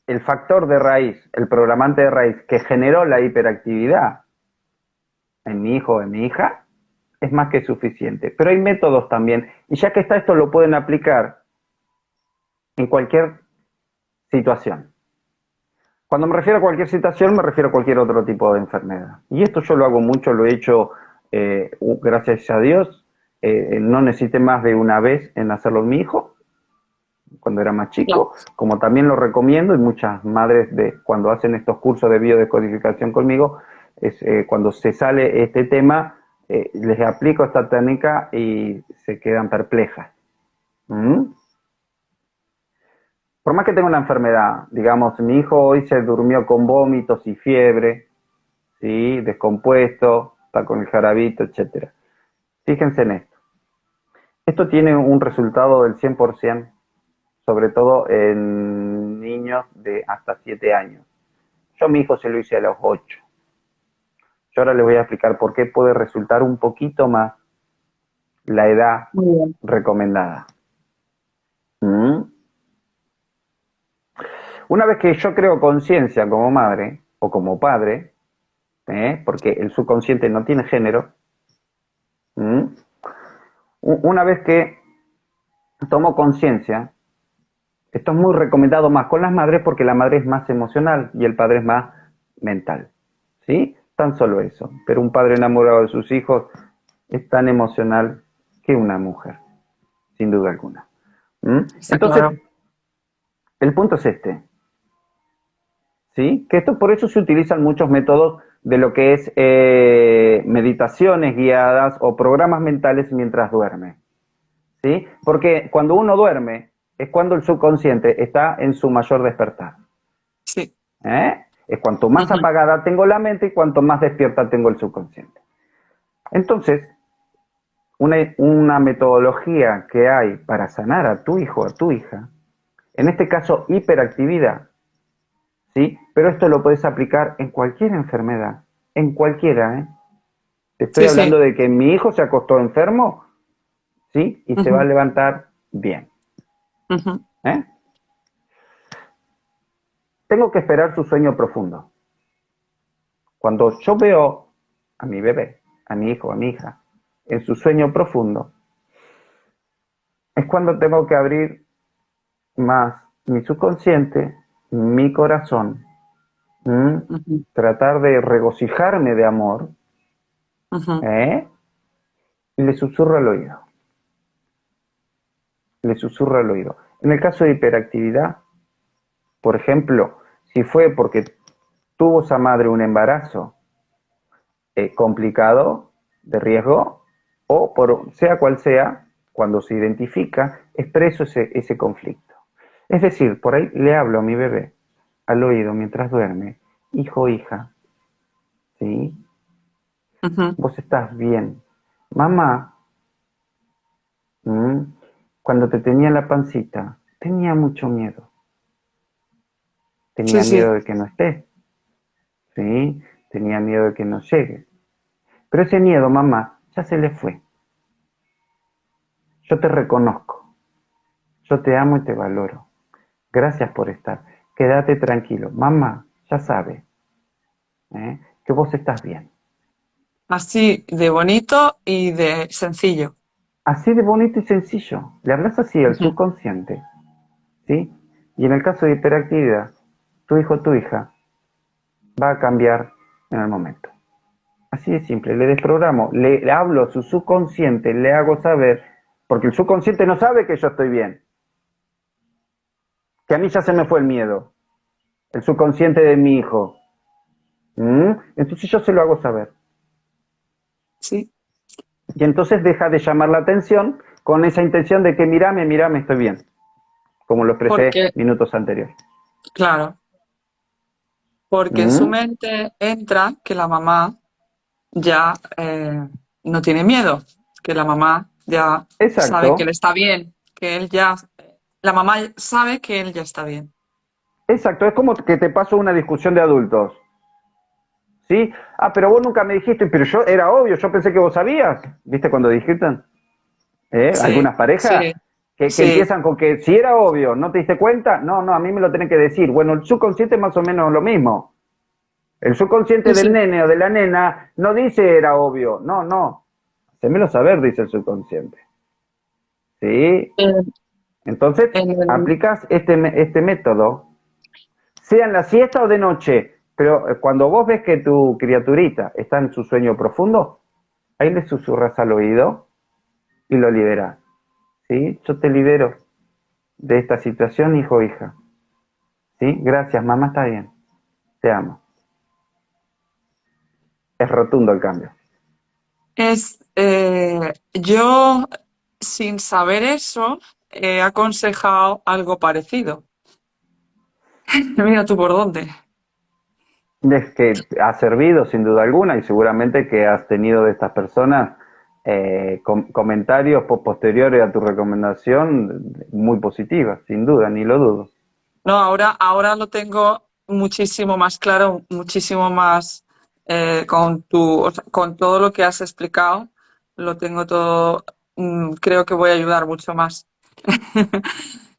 el factor de raíz, el programante de raíz que generó la hiperactividad en mi hijo o en mi hija, es más que suficiente. Pero hay métodos también, y ya que está esto, lo pueden aplicar en cualquier situación. Cuando me refiero a cualquier situación, me refiero a cualquier otro tipo de enfermedad. Y esto yo lo hago mucho, lo he hecho, gracias a Dios, no necesité más de una vez en hacerlo en mi hijo, cuando era más Ya. chico, como también lo recomiendo, y muchas madres cuando hacen estos cursos de biodescodificación conmigo, cuando se sale este tema, les aplico esta técnica y se quedan perplejas. ¿Mm? Por más que tenga una enfermedad, digamos, mi hijo hoy se durmió con vómitos y fiebre, ¿sí? Descompuesto, está con el jarabito, etcétera. Fíjense en esto. Esto tiene un resultado del 100%, sobre todo en niños de hasta 7 años. Yo a mi hijo se lo hice a los 8. Yo ahora les voy a explicar por qué puede resultar un poquito más la edad Muy bien. recomendada. ¿Mm? Una vez que yo creo conciencia como madre o como padre, porque el subconsciente no tiene género, ¿Mm? Una vez que tomo conciencia, esto es muy recomendado más con las madres porque la madre es más emocional y el padre es más mental. ¿Sí? Tan solo eso. Pero un padre enamorado de sus hijos es tan emocional que una mujer, sin duda alguna. ¿Mm? Está Entonces, claro. el punto es este. ¿Sí? Que esto por eso se utilizan muchos métodos de lo que es meditaciones guiadas o programas mentales mientras duerme. ¿Sí? Porque cuando uno duerme es cuando el subconsciente está en su mayor despertar. Sí. Es cuanto más Ujú. apagada tengo la mente y cuanto más despierta tengo el subconsciente. Entonces, una metodología que hay para sanar a tu hijo o a tu hija, en este caso hiperactividad, ¿sí? Pero esto lo puedes aplicar en cualquier enfermedad, en cualquiera, ¿eh? Te estoy Sí, sí. hablando de que mi hijo se acostó enfermo, ¿sí? Y se va a Ujú. levantar bien, Ujú. ¿eh? Tengo que esperar su sueño profundo. Cuando yo veo a mi bebé, a mi hijo, a mi hija, en su sueño profundo, es cuando tengo que abrir más mi subconsciente, mi corazón, Ujú. tratar de regocijarme de amor, Ujú. ¿eh? Y le susurro al oído, le susurro al oído. En el caso de hiperactividad, por ejemplo, si fue porque tuvo esa madre un embarazo complicado, de riesgo, o por sea cual sea, cuando se identifica, expreso ese conflicto. Es decir, por ahí le hablo a mi bebé al oído mientras duerme, hijo, hija, ¿sí? Ujú. Vos estás bien. Mamá, cuando te tenía en la pancita, tenía mucho miedo. Sí, Tenía miedo sí, de que no estés, ¿sí? Tenía miedo de que no llegue. Pero ese miedo, mamá, ya se le fue. Yo te reconozco. Yo te amo y te valoro. Gracias por estar. Quédate tranquilo. Mamá, ya sabe, que vos estás bien. así de bonito y de sencillo. Así de bonito y sencillo. Le hablas así al Ujú. subconsciente, ¿sí? Y en el caso de hiperactividad, tu hijo o tu hija va a cambiar en el momento. Así de simple, le desprogramo, le hablo a su subconsciente, le hago saber, porque el subconsciente no sabe que yo estoy bien, que a mí ya se me fue el miedo, el subconsciente de mi hijo. Entonces yo se lo hago saber. Sí, Y entonces deja de llamar la atención con esa intención de que mírame, estoy bien, como lo expresé porque, minutos anteriores. claro, porque en su ¿Mm? mente entra que la mamá ya no tiene miedo, que la mamá ya sabe que él Exacto, está bien, que él ya, la mamá sabe que él ya está bien. exacto, es como que te paso una discusión de adultos. ¿Sí? Ah, pero vos nunca me dijiste, pero yo era obvio, yo pensé que vos sabías. ¿Viste cuando dijiste? Sí, Algunas parejas sí, que sí, empiezan con que si era obvio, ¿no te diste cuenta? No, no, a mí me lo tienen que decir. Bueno, el subconsciente es más o menos lo mismo. El subconsciente sí, del sí. nene o de la nena no dice era obvio. No, no. Hacémelo saber, dice el subconsciente. ¿Sí? En, Entonces, en el- aplicas este método, sea en la siesta o de noche, pero cuando vos ves que tu criaturita está en su sueño profundo, ahí le susurras al oído y lo liberas. ¿Sí? Yo te libero de esta situación, hijo o hija. ¿Sí? Gracias, mamá, está bien. Te amo. Es rotundo el cambio. yo, sin saber eso, he aconsejado algo parecido. Mira tú por dónde. Es que ha servido sin duda alguna y seguramente que has tenido de estas personas comentarios posteriores a tu recomendación muy positivas, sin duda, ni lo dudo. No, ahora lo tengo muchísimo más claro, muchísimo más o sea, con todo lo que has explicado, lo tengo todo, creo que voy a ayudar mucho más.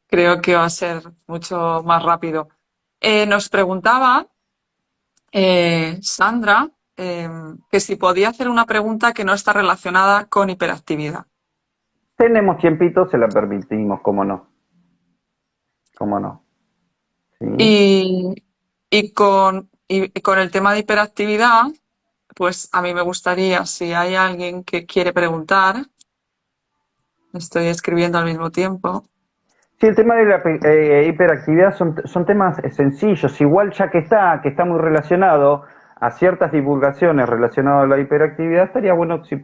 Creo que va a ser mucho más rápido. Nos preguntaba Sandra que si podía hacer una pregunta que no está relacionada con hiperactividad. Tenemos tiempito, se la permitimos, cómo no, ¿sí? Y, y con el tema de hiperactividad, pues a mí me gustaría, si hay alguien que quiere preguntar, estoy escribiendo al mismo tiempo. Sí, el tema de la hiperactividad son temas sencillos, igual ya que está muy relacionado a ciertas divulgaciones relacionadas a la hiperactividad, estaría bueno si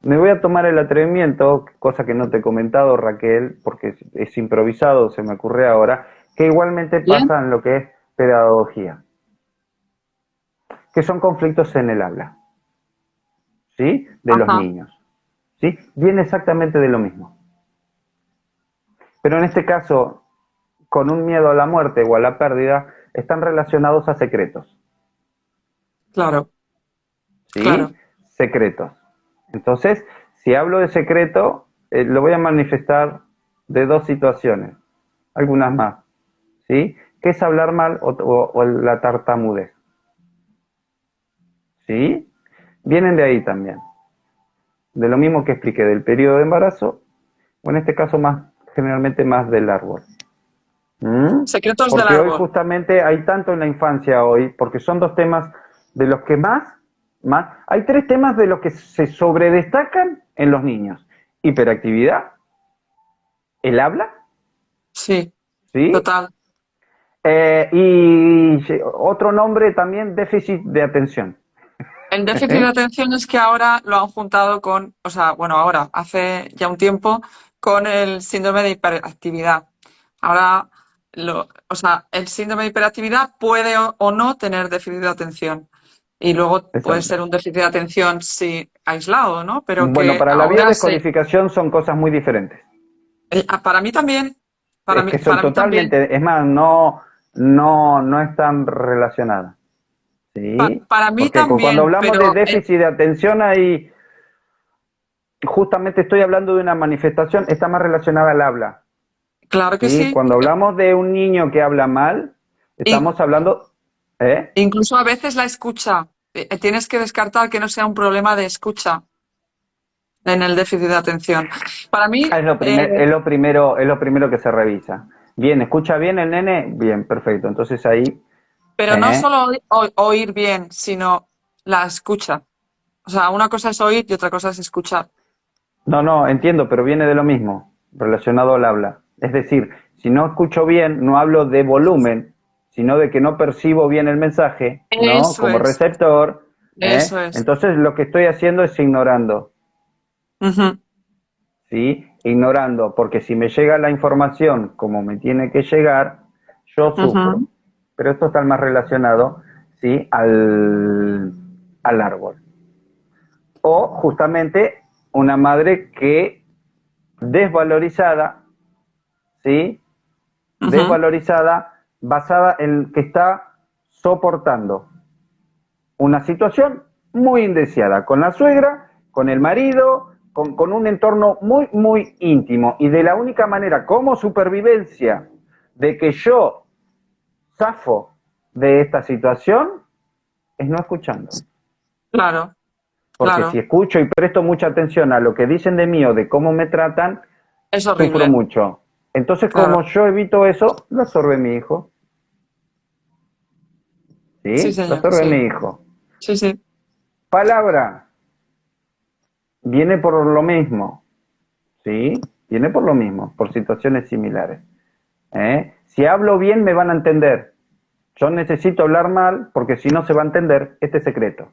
me voy a tomar el atrevimiento, cosa que no te he comentado, Raquel, porque es improvisado, se me ocurre ahora, que igualmente Bien, pasa en lo que es pedagogía, que son conflictos en el habla, ¿sí? De los ajá, niños, ¿sí? Viene exactamente de lo mismo. Pero en este caso, con un miedo a la muerte o a la pérdida, están relacionados a secretos, claro, ¿sí? claro, Secretos. Entonces, si hablo de secreto, lo voy a manifestar de dos situaciones, algunas más, ¿sí? ¿Qué es hablar mal o la tartamudez? ¿Sí? Vienen de ahí también. De lo mismo que expliqué del periodo de embarazo, o en este caso más, generalmente más del árbol. ¿Mm? secretos del Porque hoy árbol. justamente hay tanto en la infancia hoy, porque son dos temas de los que hay tres temas de los que se sobredestacan en los niños. Hiperactividad, el habla, Sí, ¿sí? total. Y otro nombre también, déficit de atención. El déficit de atención es que ahora lo han juntado con, o sea, bueno, ahora, hace ya un tiempo, con el síndrome de hiperactividad. Ahora, o sea, el síndrome de hiperactividad puede o no tener déficit de atención. Y luego puede Exacto. ser un déficit de atención sí aislado, ¿no? Pero Bueno, que para la ahora se, biodescodificación son cosas muy diferentes. para mí también, Es que son para mí también, totalmente, es más, no están relacionadas. ¿Sí? para mí Porque cuando también, hablamos de pero déficit de atención, ahí justamente estoy hablando de una manifestación, está más relacionada al habla. claro que ¿Sí? sí. Cuando hablamos de un niño que habla mal, In- estamos hablando, ¿eh? incluso a veces la escucha. Tienes que descartar que no sea un problema de escucha en el déficit de atención. Para mí, Es lo primero que se revisa. Bien, ¿escucha bien el nene? Bien, perfecto. Entonces ahí, pero no ¿eh? solo oír bien, sino la escucha. O sea, una cosa es oír y otra cosa es escuchar. No, entiendo, pero viene de lo mismo, relacionado al habla. Es decir, si no escucho bien, no hablo de volumen, sino de que no percibo bien el mensaje, ¿no? Eso Como es, receptor, ¿eh? eso es. Entonces lo que estoy haciendo es ignorando, Ujú, ¿sí? Ignorando, porque si me llega la información como me tiene que llegar, yo sufro. ujú, Pero esto está más relacionado, ¿sí? Al árbol. O justamente una madre que desvalorizada, ¿sí? ujú. Desvalorizada, basada en que está soportando una situación muy indeseada con la suegra, con el marido, con un entorno muy íntimo. Y de la única manera como supervivencia de que yo zafo de esta situación es no escuchando. Claro, Porque si claro. escucho y presto mucha atención a lo que dicen de mí o de cómo me tratan, Es sufro horrible. mucho. Entonces, como Claro. yo evito eso, lo absorbe mi hijo. Sí, ¿Sí? Lo señor, absorbe sí. mi hijo. Sí, sí. Palabra, viene por lo mismo. ¿Sí? Viene por lo mismo, por situaciones similares. ¿Eh? Si hablo bien, me van a entender. Yo necesito hablar mal porque si no se va a entender este secreto.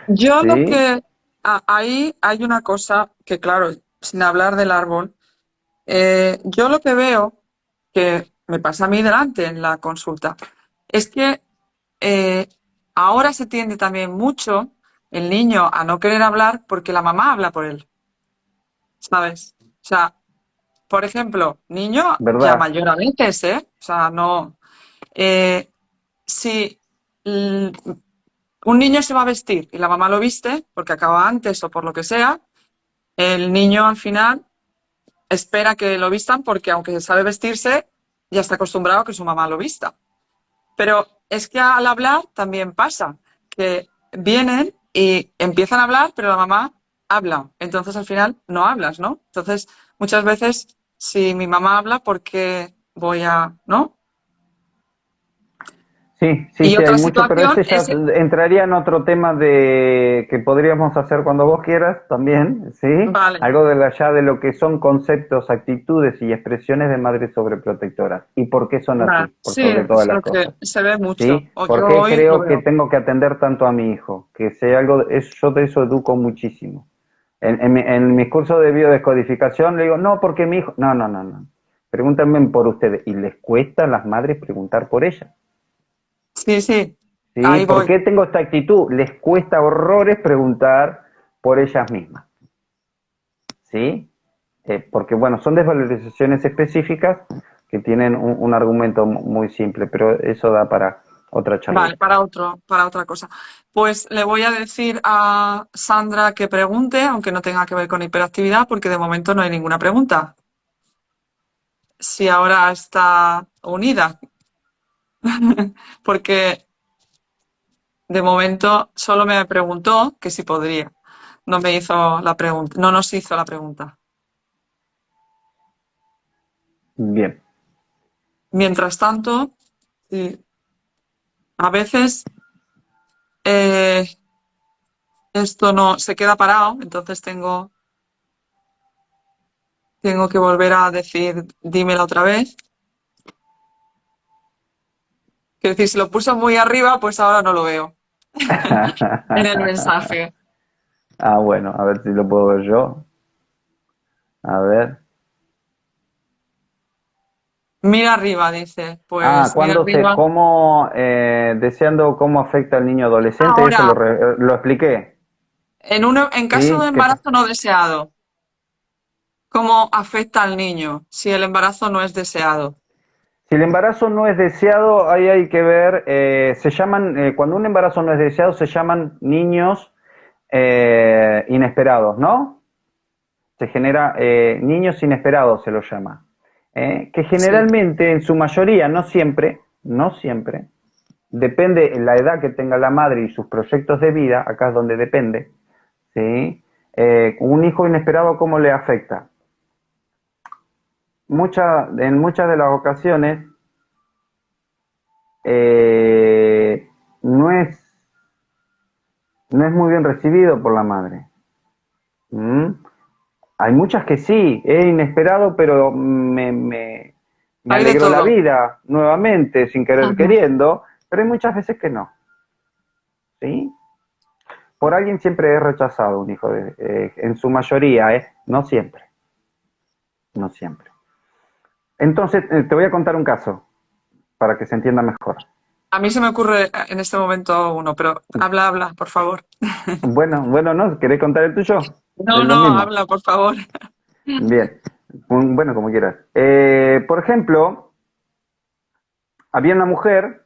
Yo lo ¿Sí? que... ahí hay una cosa que, claro, sin hablar del árbol, yo lo que veo, que me pasa a mí delante en la consulta, es que eh, ahora se tiende también mucho el niño a no querer hablar porque la mamá habla por él, ¿sabes? O sea, por ejemplo, niño ya ¿Verdad? mayor a veces, ¿eh? O sea, no. eh, si l- un niño se va a vestir y la mamá lo viste porque acaba antes o por lo que sea, el niño al final espera que lo vistan porque aunque sabe vestirse, ya está acostumbrado a que su mamá lo vista. Pero es que al hablar también pasa, que vienen y empiezan a hablar, pero la mamá habla. Entonces al final no hablas, ¿no? Entonces muchas veces si mi mamá habla, ¿por qué voy a, ¿no? Y Sí, hay otra mucho, pero situación ese ya es, entraría en otro tema de que podríamos hacer cuando vos quieras también, ¿sí? vale, Algo de allá de lo que son conceptos, actitudes y expresiones de madres sobreprotectoras y por qué son vale, así, por sí, sobre todas es las lo que cosas, se ve mucho. ¿sí? O ¿Por yo qué hoy lo creo que veo. tengo que atender tanto a mi hijo? Que sea algo, yo de eso educo muchísimo. En mis cursos de biodescodificación le digo, no, porque mi hijo, no. Pregúntenme por ustedes. Y les cuesta a las madres preguntar por ellas. Sí, sí, ¿Sí? ahí ¿Por voy. qué tengo esta actitud? Les cuesta horrores preguntar por ellas mismas. ¿Sí? Porque, bueno, son desvalorizaciones específicas que tienen un argumento muy simple, pero eso da para otra Vale, charla. para otra cosa. Pues le voy a decir a Sandra que pregunte, aunque no tenga que ver con hiperactividad, porque de momento no hay ninguna pregunta. Si ahora está unida, porque de momento solo me preguntó que si podría. No me hizo la pregunta, no nos hizo la pregunta. Bien. Mientras tanto, sí, a veces eh, esto no se queda parado, entonces tengo que volver a decir, dímela otra vez. Quiero decir, si lo puso muy arriba, pues ahora no lo veo en el mensaje. Ah, bueno, a ver si lo puedo ver yo. A ver. Mira arriba, dice. Ah, Pues mira cuando se, arriba. cómo, deseando cómo afecta al niño adolescente, eso Ahora, lo expliqué. en caso de ¿Sí? embarazo no deseado, ¿cómo afecta al niño si el embarazo no es deseado? Si el embarazo no es deseado, ahí hay que ver, se llaman, cuando un embarazo no es deseado, se llaman niños inesperados, ¿no? Se genera niños inesperados, se los llama. Que Sí. generalmente, en su mayoría, no siempre, depende de la edad que tenga la madre y sus proyectos de vida, acá es donde depende, ¿sí? Un hijo inesperado, ¿cómo le afecta? En muchas de las ocasiones, eh, no es, no es muy bien recibido por la madre. ¿Mm? Hay muchas que sí, es inesperado, pero me Hay de alegró la todo. vida nuevamente, sin querer Ujú. queriendo, pero hay muchas veces que no, ¿sí? Por alguien siempre es rechazado un hijo, en su mayoría, no siempre, no siempre. Entonces, te voy a contar un caso para que se entienda mejor. A mí se me ocurre en este momento uno, pero habla, por favor. Bueno, ¿no? ¿Querés contar el tuyo? No, Es lo no, mismo. habla, por favor. Bien. Bueno, como quieras. Por ejemplo, había una mujer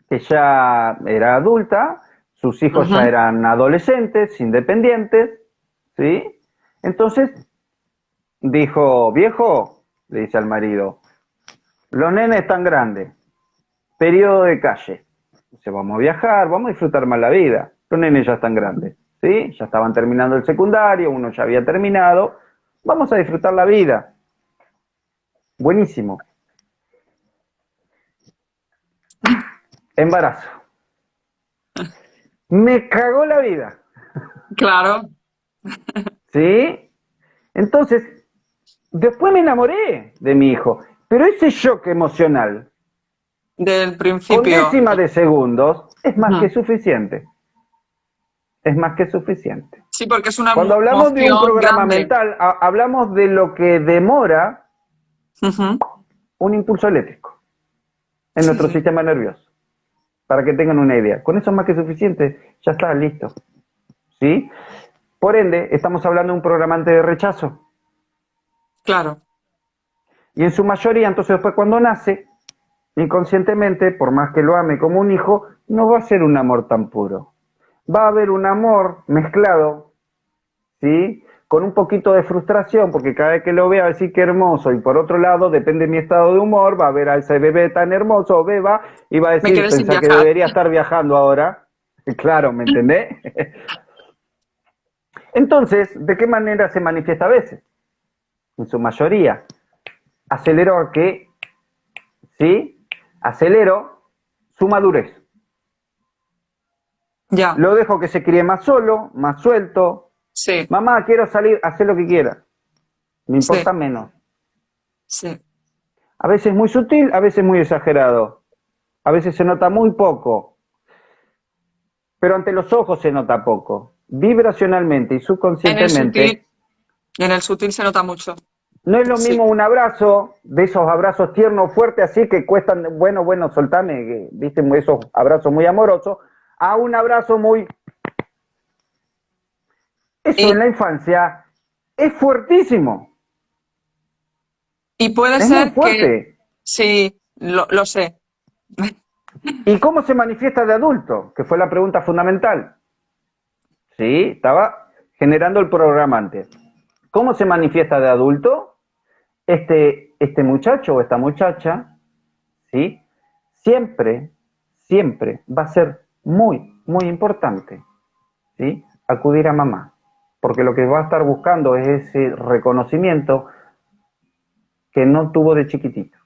que ya era adulta, sus hijos ya Ujú. eran adolescentes, independientes, ¿sí? Entonces dijo, viejo, le dice al marido, los nenes están grandes, periodo de calle. Dice, vamos a viajar, vamos a disfrutar más la vida. Los nenes ya están grandes, ¿sí? Ya estaban terminando el secundario, uno ya había terminado. Vamos a disfrutar la vida. Buenísimo. Embarazo. Me cagó la vida, Claro, ¿sí? Entonces, después me enamoré de mi hijo, pero ese shock emocional, del con principio. décimas de segundos, es más que Ujú. suficiente. Es más que suficiente. Sí, porque es una Cuando hablamos de un emoción programa grande. mental, hablamos de lo que demora Ujú. un impulso eléctrico en Sí, nuestro sí. sistema nervioso, para que tengan una idea. Con eso es más que suficiente, ya está listo. ¿Sí? Por ende, estamos hablando de un programante de rechazo. Claro. Y en su mayoría, entonces después cuando nace, inconscientemente, por más que lo ame como un hijo, no va a ser un amor tan puro. Va a haber un amor mezclado, ¿sí? Con un poquito de frustración, porque cada vez que lo vea va a decir qué hermoso, y por otro lado, depende de mi estado de humor, va a ver a ese bebé tan hermoso o beba, y va a Me decir, quedé sin pensá que viajar. debería estar viajando ahora. Claro, ¿me entendés? Entonces, ¿de qué manera se manifiesta a veces? En su mayoría, acelero a que, ¿sí? Acelero su madurez. Ya, Lo dejo que se críe más solo, más suelto. sí, Mamá, quiero salir, hacer lo que quiera. Me sí, importa menos. sí. A veces muy sutil, a veces muy exagerado. A veces se nota muy poco, pero ante los ojos se nota poco. Vibracionalmente y En el sutil, subconscientemente, en el sutil se nota mucho. no es lo Sí. mismo un abrazo, de esos abrazos tiernos, fuertes, así que cuestan, bueno, soltame, viste, esos abrazos muy amorosos, a un abrazo muy... Eso en Y, la infancia es fuertísimo, y puede es muy ser que, fuerte. sí, lo sé. ¿Y cómo se manifiesta de adulto? Que fue la pregunta fundamental. Sí, estaba generando el programa antes. ¿Cómo se manifiesta de adulto? Este muchacho o esta muchacha, ¿sí? Siempre, siempre va a ser muy importante, ¿sí? Acudir a mamá. Porque lo que va a estar buscando es ese reconocimiento que no tuvo de chiquitito.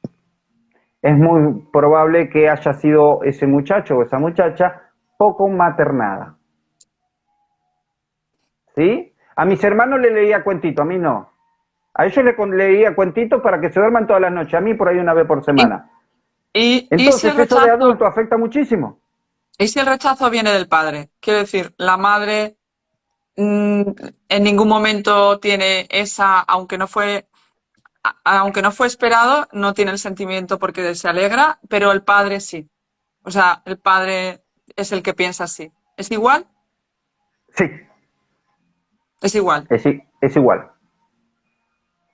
Es muy probable que haya sido ese muchacho o esa muchacha poco maternada, ¿sí? A mis hermanos le leía cuentito, a mí no. A ellos le leía cuentitos para que se duerman todas las noches, a mí por ahí una vez por Y, semana. ¿Y si el Entonces eso de rechazo, adulto afecta muchísimo. y si el rechazo viene del padre? Quiero decir, la madre mm, en ningún momento tiene esa, aunque no fue esperado, no tiene el sentimiento porque se alegra, pero el padre sí. O sea, el padre es el que piensa así. ¿Es igual? Sí, Es igual. es igual.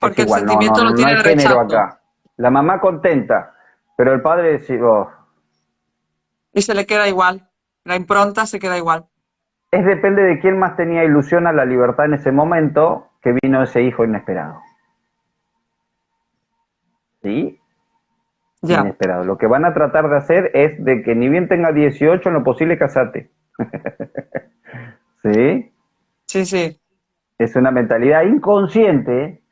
Es Porque el igual, no, no, sentimiento lo no tiene hay el género rechazo. acá. La mamá contenta, pero el padre dice, "Oh". Y se le queda igual. La impronta se queda igual. Es depende de quién más tenía ilusión a la libertad en ese momento que vino ese hijo inesperado. ¿Sí? Ya. Inesperado. Lo que van a tratar de hacer es de que ni bien tenga 18, en lo posible casate. ¿Sí? Sí, sí. Es una mentalidad inconsciente.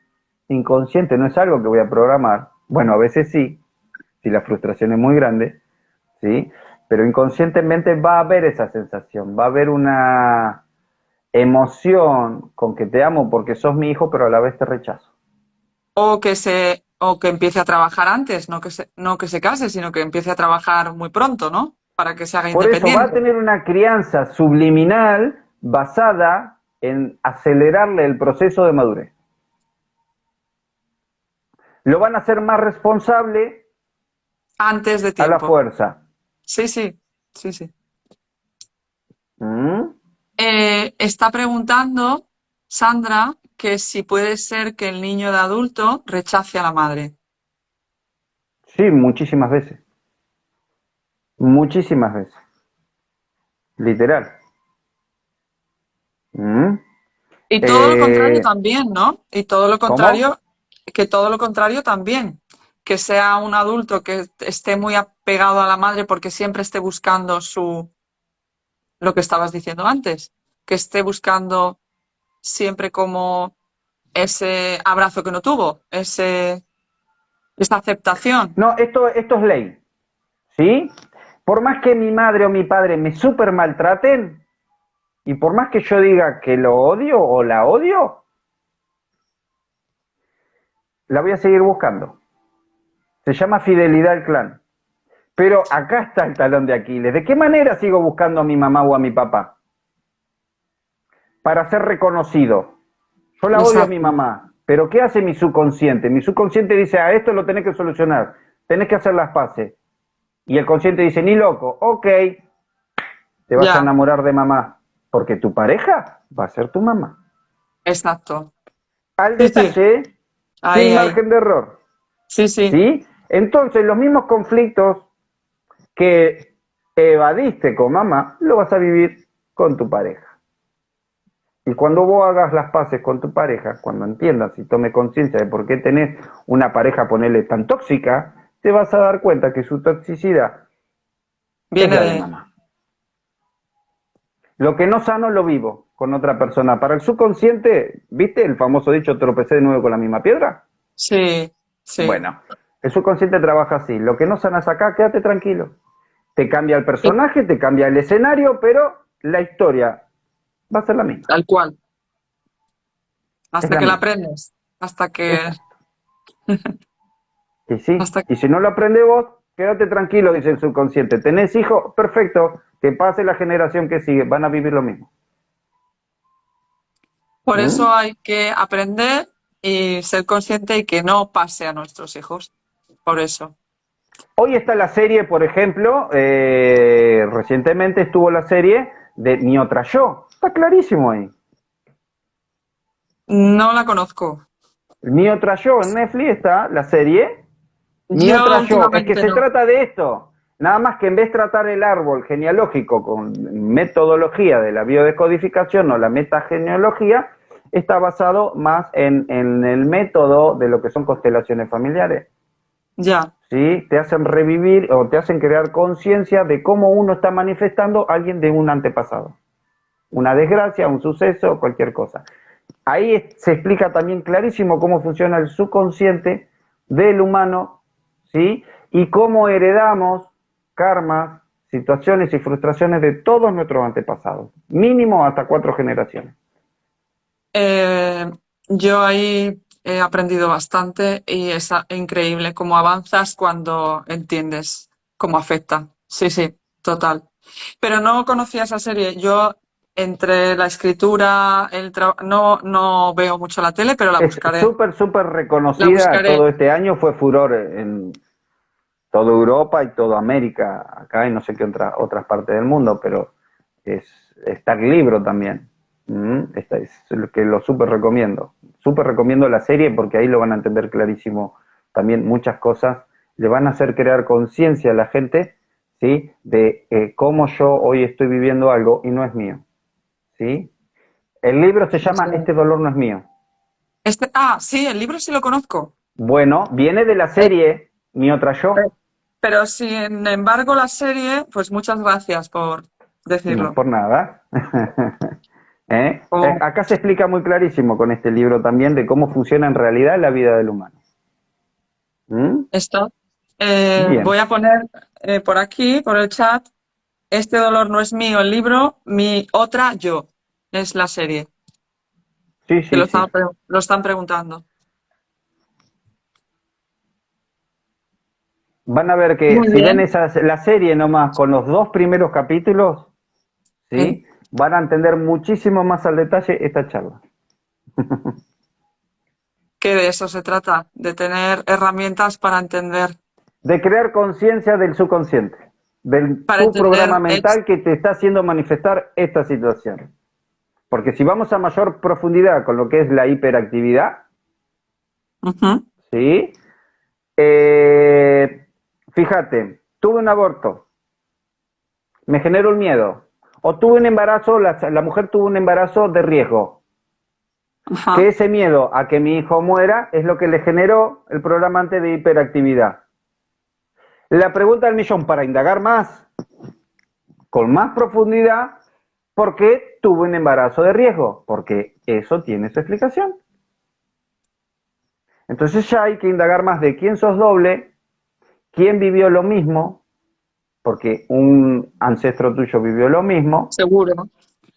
Inconsciente no es algo que voy a programar. Bueno, a veces sí, si la frustración es muy grande, ¿sí? Pero inconscientemente va a haber esa sensación, va a haber una emoción con que te amo porque sos mi hijo, pero a la vez te rechazo. O que empiece a trabajar antes, no que se case, sino que empiece a trabajar muy pronto, ¿no? Para que se haga Por eso va a independiente. tener una crianza subliminal basada en acelerarle el proceso de madurez. Lo van a hacer más responsable Antes de a la tiempo. fuerza. Sí, sí, sí, sí. ¿Mm? Está preguntando Sandra que si puede ser que el niño de adulto rechace a la madre. Sí, muchísimas veces. Muchísimas veces. Literal. ¿Mm? Y todo lo contrario Eh, también, ¿no? Y todo lo ¿Cómo? contrario, que todo lo contrario también. Que sea un adulto que esté muy apegado a la madre porque siempre esté buscando lo que estabas diciendo antes, que esté buscando siempre como ese abrazo que no tuvo, esa aceptación. No, esto es ley. ¿Sí? Por más que mi madre o mi padre me super maltraten, y por más que yo diga que lo odio o la odio, la voy a seguir buscando. Se llama fidelidad al clan. Pero acá está el talón de Aquiles. ¿De qué manera sigo buscando a mi mamá o a mi papá? Para ser reconocido. Yo la odio a mi Exacto. mamá, pero ¿qué hace mi subconsciente? Mi subconsciente dice, a esto lo tenés que solucionar, tenés que hacer las paces. Y el consciente dice, ni loco, ok, te vas a Ya, enamorar de mamá, porque tu pareja va a ser tu mamá. exacto. Al Sí, sí, detalle, ahí, sin ahí. margen de error. Sí, sí. ¿Sí? Entonces, los mismos conflictos que evadiste con mamá, lo vas a vivir con tu pareja. Y cuando vos hagas las paces con tu pareja, cuando entiendas y tome conciencia de por qué tenés una pareja, ponele, tan tóxica, te vas a dar cuenta que su toxicidad es Viene la de de... mamá. Lo que no sano lo vivo con otra persona. Para el subconsciente, ¿viste el famoso dicho tropecé de nuevo con la misma piedra? Sí, sí. Bueno, el subconsciente trabaja así. Lo que no sanas acá, quédate tranquilo. Te cambia el Y personaje, te cambia el escenario, pero la historia va a ser la misma. tal cual. Es Hasta la que la misma. aprendes. Exacto. Y sí, Hasta y si no lo aprendes vos, quédate tranquilo, dice el subconsciente. ¿Tenés hijos? Perfecto. Que pase la generación que sigue, van a vivir lo mismo. Por ¿Mm? eso hay que aprender y ser consciente y que no pase a nuestros hijos. Por eso. Hoy está la serie, por ejemplo, recientemente estuvo la serie de Mi Otra Yo. Está clarísimo ahí. No la conozco. Mi Otra Yo en Netflix está la serie Mi Yo Otra Yo. Es que últimamente se no. trata de esto. Nada más que en vez de tratar el árbol genealógico con metodología de la biodescodificación o la metagenealogía, está basado más en el método de lo que son constelaciones familiares. Ya. ¿Sí? Te hacen revivir o te hacen crear conciencia de cómo uno está manifestando a alguien de un antepasado. Una desgracia, un suceso, cualquier cosa. Ahí se explica también clarísimo cómo funciona el subconsciente del humano, ¿sí? Y cómo heredamos karmas, situaciones y frustraciones de todos nuestros antepasados, mínimo hasta 4 generaciones. Eh, yo ahí he aprendido bastante y es increíble cómo avanzas cuando entiendes cómo afecta. Sí, sí, total. Pero no conocía esa serie. Yo, entre la escritura, no veo mucho la tele, pero la Es buscaré. súper, súper La reconocida. buscaré. Todo este año fue furor en toda Europa y toda América, acá y no sé qué otras partes del mundo, pero está el libro también. Es lo que lo súper recomiendo. Súper recomiendo la serie porque ahí lo van a entender clarísimo también muchas cosas. Le van a hacer crear conciencia a la gente, ¿sí? De cómo yo hoy estoy viviendo algo y no es mío, ¿sí? El libro se llama Este dolor no es mío. Sí, el libro sí lo conozco. Bueno, viene de la Eh, serie Mi otra eh, yo. Pero sin embargo, la serie, pues muchas gracias por No, decirlo. por nada. Oh, Acá se explica muy clarísimo con este libro también de cómo funciona en realidad la vida del humano. ¿Mm? esto. Bien, Voy a poner por aquí, por el chat, Este dolor no es mío, el libro, mi otra yo. Es la serie, sí, que sí, sí. lo están preguntando. Van a ver que Muy si ven bien. la serie nomás con los dos primeros capítulos, Sí. ¿sí? Van a entender muchísimo más al detalle esta charla. Que de eso se trata, de tener herramientas De crear conciencia del subconsciente, del para tu programa entender, mental que te está haciendo manifestar esta situación. Porque si vamos a mayor profundidad con lo que es la hiperactividad, Ujú. ¿sí? Eh, Fíjate, tuve un aborto, me generó un miedo. O tuve un embarazo, la mujer tuvo un embarazo de riesgo. Que Ajá. ese miedo a que mi hijo muera es lo que le generó el programa antes de hiperactividad. La pregunta del millón para indagar más, con más profundidad, ¿por qué tuve un embarazo de riesgo? Porque eso tiene su explicación. Entonces ya hay que indagar más de quién sos doble, quién vivió lo mismo, porque un ancestro tuyo vivió lo mismo, Seguro.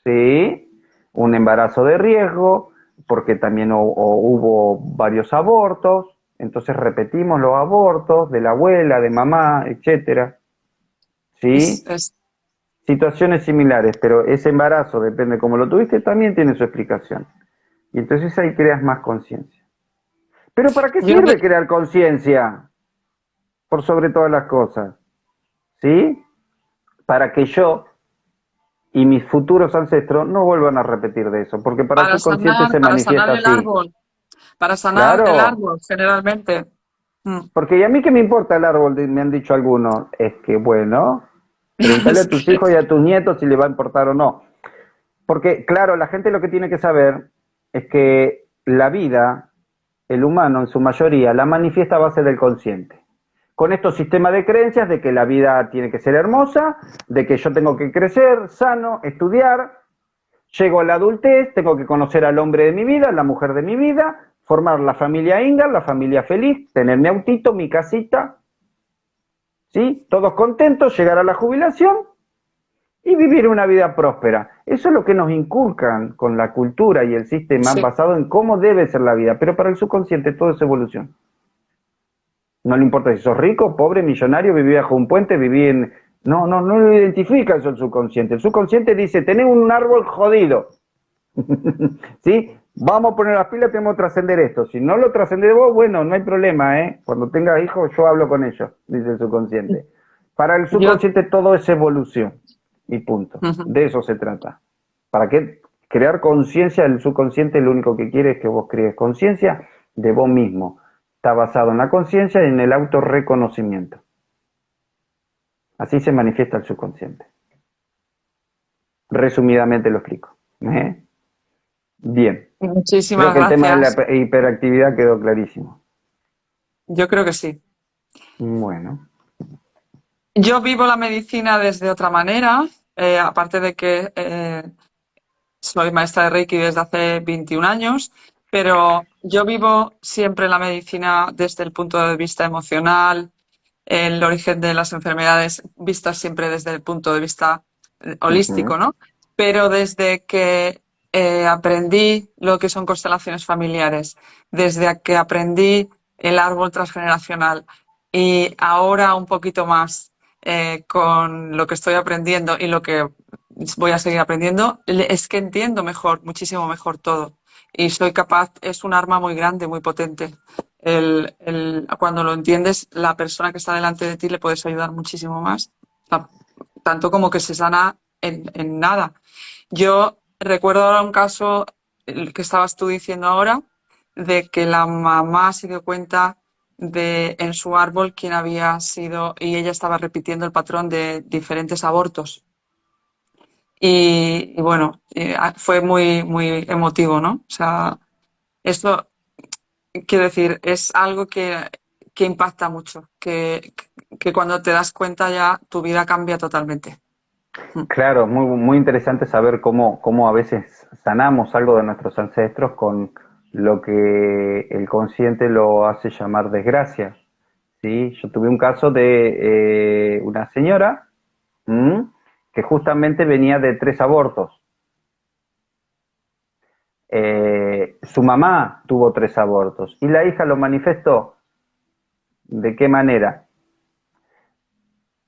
¿sí? Un embarazo de riesgo, porque también hubo varios abortos, entonces repetimos los abortos de la abuela, de mamá, etcétera, Es, ¿sí? es, Situaciones similares, pero ese embarazo, depende de cómo lo tuviste, también tiene su explicación. Y entonces ahí creas más conciencia. Pero ¿para qué yo, sirve crear conciencia? Por sobre todas las cosas, ¿sí? Para que yo y mis futuros ancestros no vuelvan a repetir de eso, porque para el subconsciente se para sanar manifiesta el así. árbol, para sanar el Claro, árbol, generalmente. Mm. porque ¿y a mí qué me importa el árbol? Me han dicho algunos. Es que, bueno, pregúntale Es a tus que, hijos y a tus nietos si le va a importar o no. Porque, claro, la gente lo que tiene que saber es que la vida, el humano en su mayoría, la manifiesta a base del consciente. Con estos sistemas de creencias de que la vida tiene que ser hermosa, de que yo tengo que crecer, sano, estudiar, llego a la adultez, tengo que conocer al hombre de mi vida, la mujer de mi vida, formar la familia Inga, la familia feliz, tener mi autito, mi casita, ¿sí? Todos contentos, llegar a la jubilación y vivir una vida próspera. Eso es lo que nos inculcan con la cultura y el sistema sí. basado en cómo debe ser la vida, pero para el subconsciente todo es evolución. No le importa si sos rico, pobre, millonario, viví bajo un puente, viví en... No, no, no lo identifica eso el subconsciente. El subconsciente dice, tenés un árbol jodido. ¿Sí? Vamos a poner las pilas, tenemos que trascender esto. Si no lo trascendés vos, bueno, no hay problema, ¿eh? Cuando tengas hijos, yo hablo con ellos, dice el subconsciente. Para el Yo, subconsciente todo es evolución. Y punto. ujú. De eso se trata. ¿Para qué? Crear conciencia del subconsciente lo único que quiere es que vos crees conciencia de vos mismo. Está basado en la conciencia y en el autorreconocimiento. Así se manifiesta el subconsciente. Resumidamente lo explico. ¿Eh? Bien. Creo Muchísimas que el tema de gracias. la hiperactividad quedó clarísimo. Yo creo que sí. Bueno. Yo vivo la medicina desde otra manera, aparte de que soy maestra de Reiki desde hace 21 años, pero yo vivo siempre la medicina desde el punto de vista emocional, el origen de las enfermedades vistas siempre desde el punto de vista holístico, Uh-huh. ¿no? Pero desde que aprendí lo que son constelaciones familiares, desde que aprendí el árbol transgeneracional y ahora un poquito más con lo que estoy aprendiendo y lo que voy a seguir aprendiendo, es que entiendo mejor, muchísimo mejor todo. Y soy capaz, es un arma muy grande, muy potente. Cuando lo entiendes, la persona que está delante de ti le puedes ayudar muchísimo más. O sea, tanto como que se sana en nada. Yo recuerdo ahora un caso, el que estabas tú diciendo ahora, de que la mamá se dio cuenta de en su árbol quién había sido y ella estaba repitiendo el patrón de diferentes abortos. Y bueno, fue muy, muy emotivo, ¿no? O sea, esto, quiero decir, es algo que impacta mucho, que cuando te das cuenta ya tu vida cambia totalmente. Mm. Claro, muy, muy interesante saber cómo a veces sanamos algo de nuestros ancestros con lo que el consciente lo hace llamar desgracia. ¿Sí? Yo tuve un caso de una señora, ¿m? Que justamente venía de 3 abortos. Su mamá tuvo 3 abortos y la hija lo manifestó. ¿De qué manera?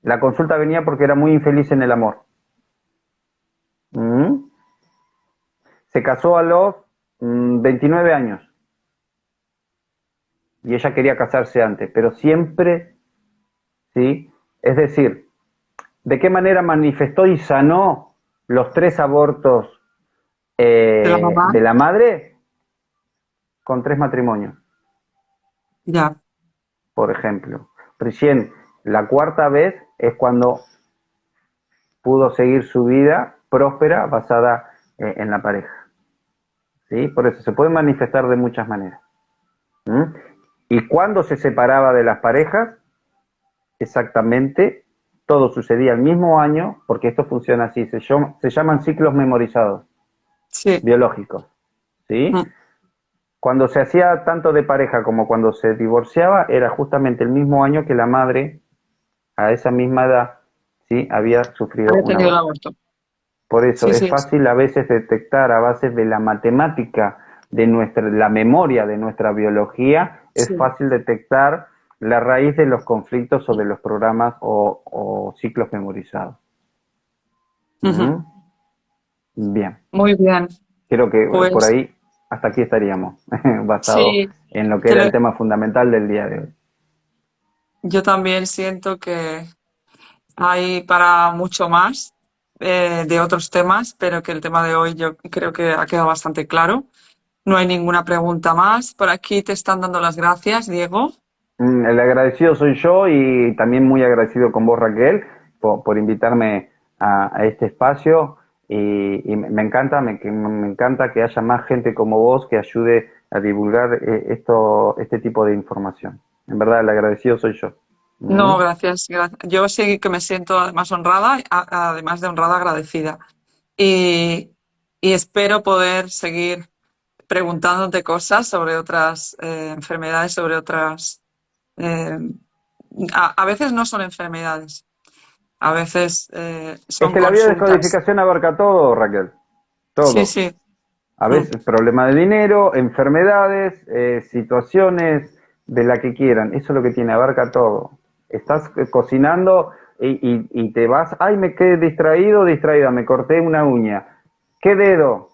La consulta venía porque era muy infeliz en el amor. ¿M? Se casó a los 29 años y ella quería casarse antes, pero siempre, ¿sí? Es decir, ¿de qué manera manifestó y sanó los 3 abortos De la mamá, de la madre? Con 3 matrimonios, ya. por ejemplo. Recién la cuarta vez es cuando pudo seguir su vida próspera basada en la pareja. ¿Sí? Por eso se puede manifestar de muchas maneras. ¿Mm? Y cuando se separaba de las parejas, exactamente, todo sucedía el mismo año, porque esto funciona así, se llaman ciclos memorizados, Sí. biológicos. ¿Sí? Mm. Cuando se hacía tanto de pareja como cuando se divorciaba, era justamente el mismo año que la madre, a esa misma edad, ¿sí? Había sufrido Había un tenido el aborto. aborto. Por eso Sí, es sí, fácil a veces detectar a base de la matemática de la memoria de nuestra biología, es sí. fácil detectar la raíz de los conflictos o de los programas o ciclos memorizados. Ujú. ¿Mm? Bien, Muy bien. creo que por Pues ahí hasta aquí estaríamos, basado sí, en lo que era creo- el tema fundamental del día de hoy. yo también siento que hay para mucho más de otros temas, pero que el tema de hoy yo creo que ha quedado bastante claro. No hay ninguna pregunta más. Por aquí te están dando las gracias, Diego. El agradecido soy yo y también muy agradecido con vos, Raquel, por invitarme a este espacio y me encanta, me encanta que haya más gente como vos que ayude a divulgar este tipo de información. En verdad, el agradecido soy yo. ¿Mm? No, gracias, Yo sí que me siento además honrada, además de honrada, agradecida. Y, y espero poder seguir preguntándote cosas sobre otras enfermedades, sobre otras... eh, a veces no son enfermedades, a veces Es son que la consultas. biodescodificación abarca todo, Raquel, Sí, todo. sí. A Mm. veces problema de dinero, enfermedades, situaciones de la que quieran. Eso es lo que tiene, abarca todo. Estás cocinando y te vas, ay, me quedé distraído, distraída, me corté una uña. ¿Qué dedo?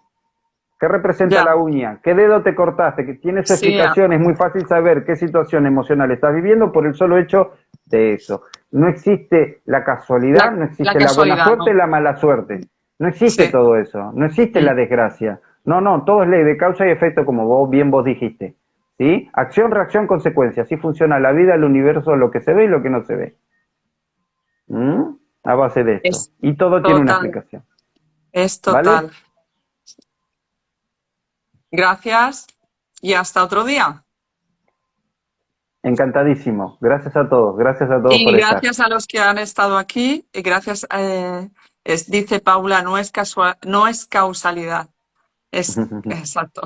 ¿Qué representa Ya, la uña? ¿Qué dedo te cortaste? Que tiene su sí, explicación, es muy fácil saber qué situación emocional estás viviendo por el solo hecho de eso. No existe la casualidad, no la existe la buena casualidad, suerte, ¿no? la mala suerte. No existe Sí. todo eso, no existe Mm. la desgracia. No, no, todo es ley de causa y efecto como vos dijiste. ¿Sí? Acción, reacción, consecuencia. Así funciona la vida, el universo, lo que se ve y lo que no se ve. ¿Mm? A base de esto. Es Y todo tiene una total, explicación. es ¿Vale? total. Gracias y hasta otro día. Encantadísimo. Gracias a todos Y por estar. gracias a los que han estado aquí. Y gracias, dice Paula, no es causalidad. Es exacto.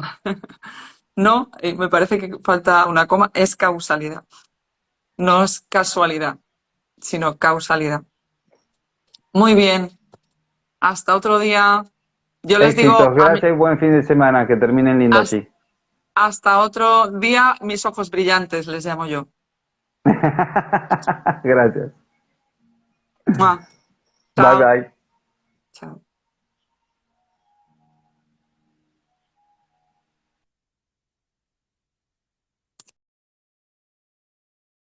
No, me parece que falta una coma, es causalidad. No es casualidad, sino causalidad. Muy bien. Hasta otro día. Yo les digo Éxitos, gracias y buen fin de semana, que terminen lindo hasta, allí. hasta otro día, mis ojos brillantes, les llamo yo. Gracias. ¡Mua! Bye Chao. bye. Chao.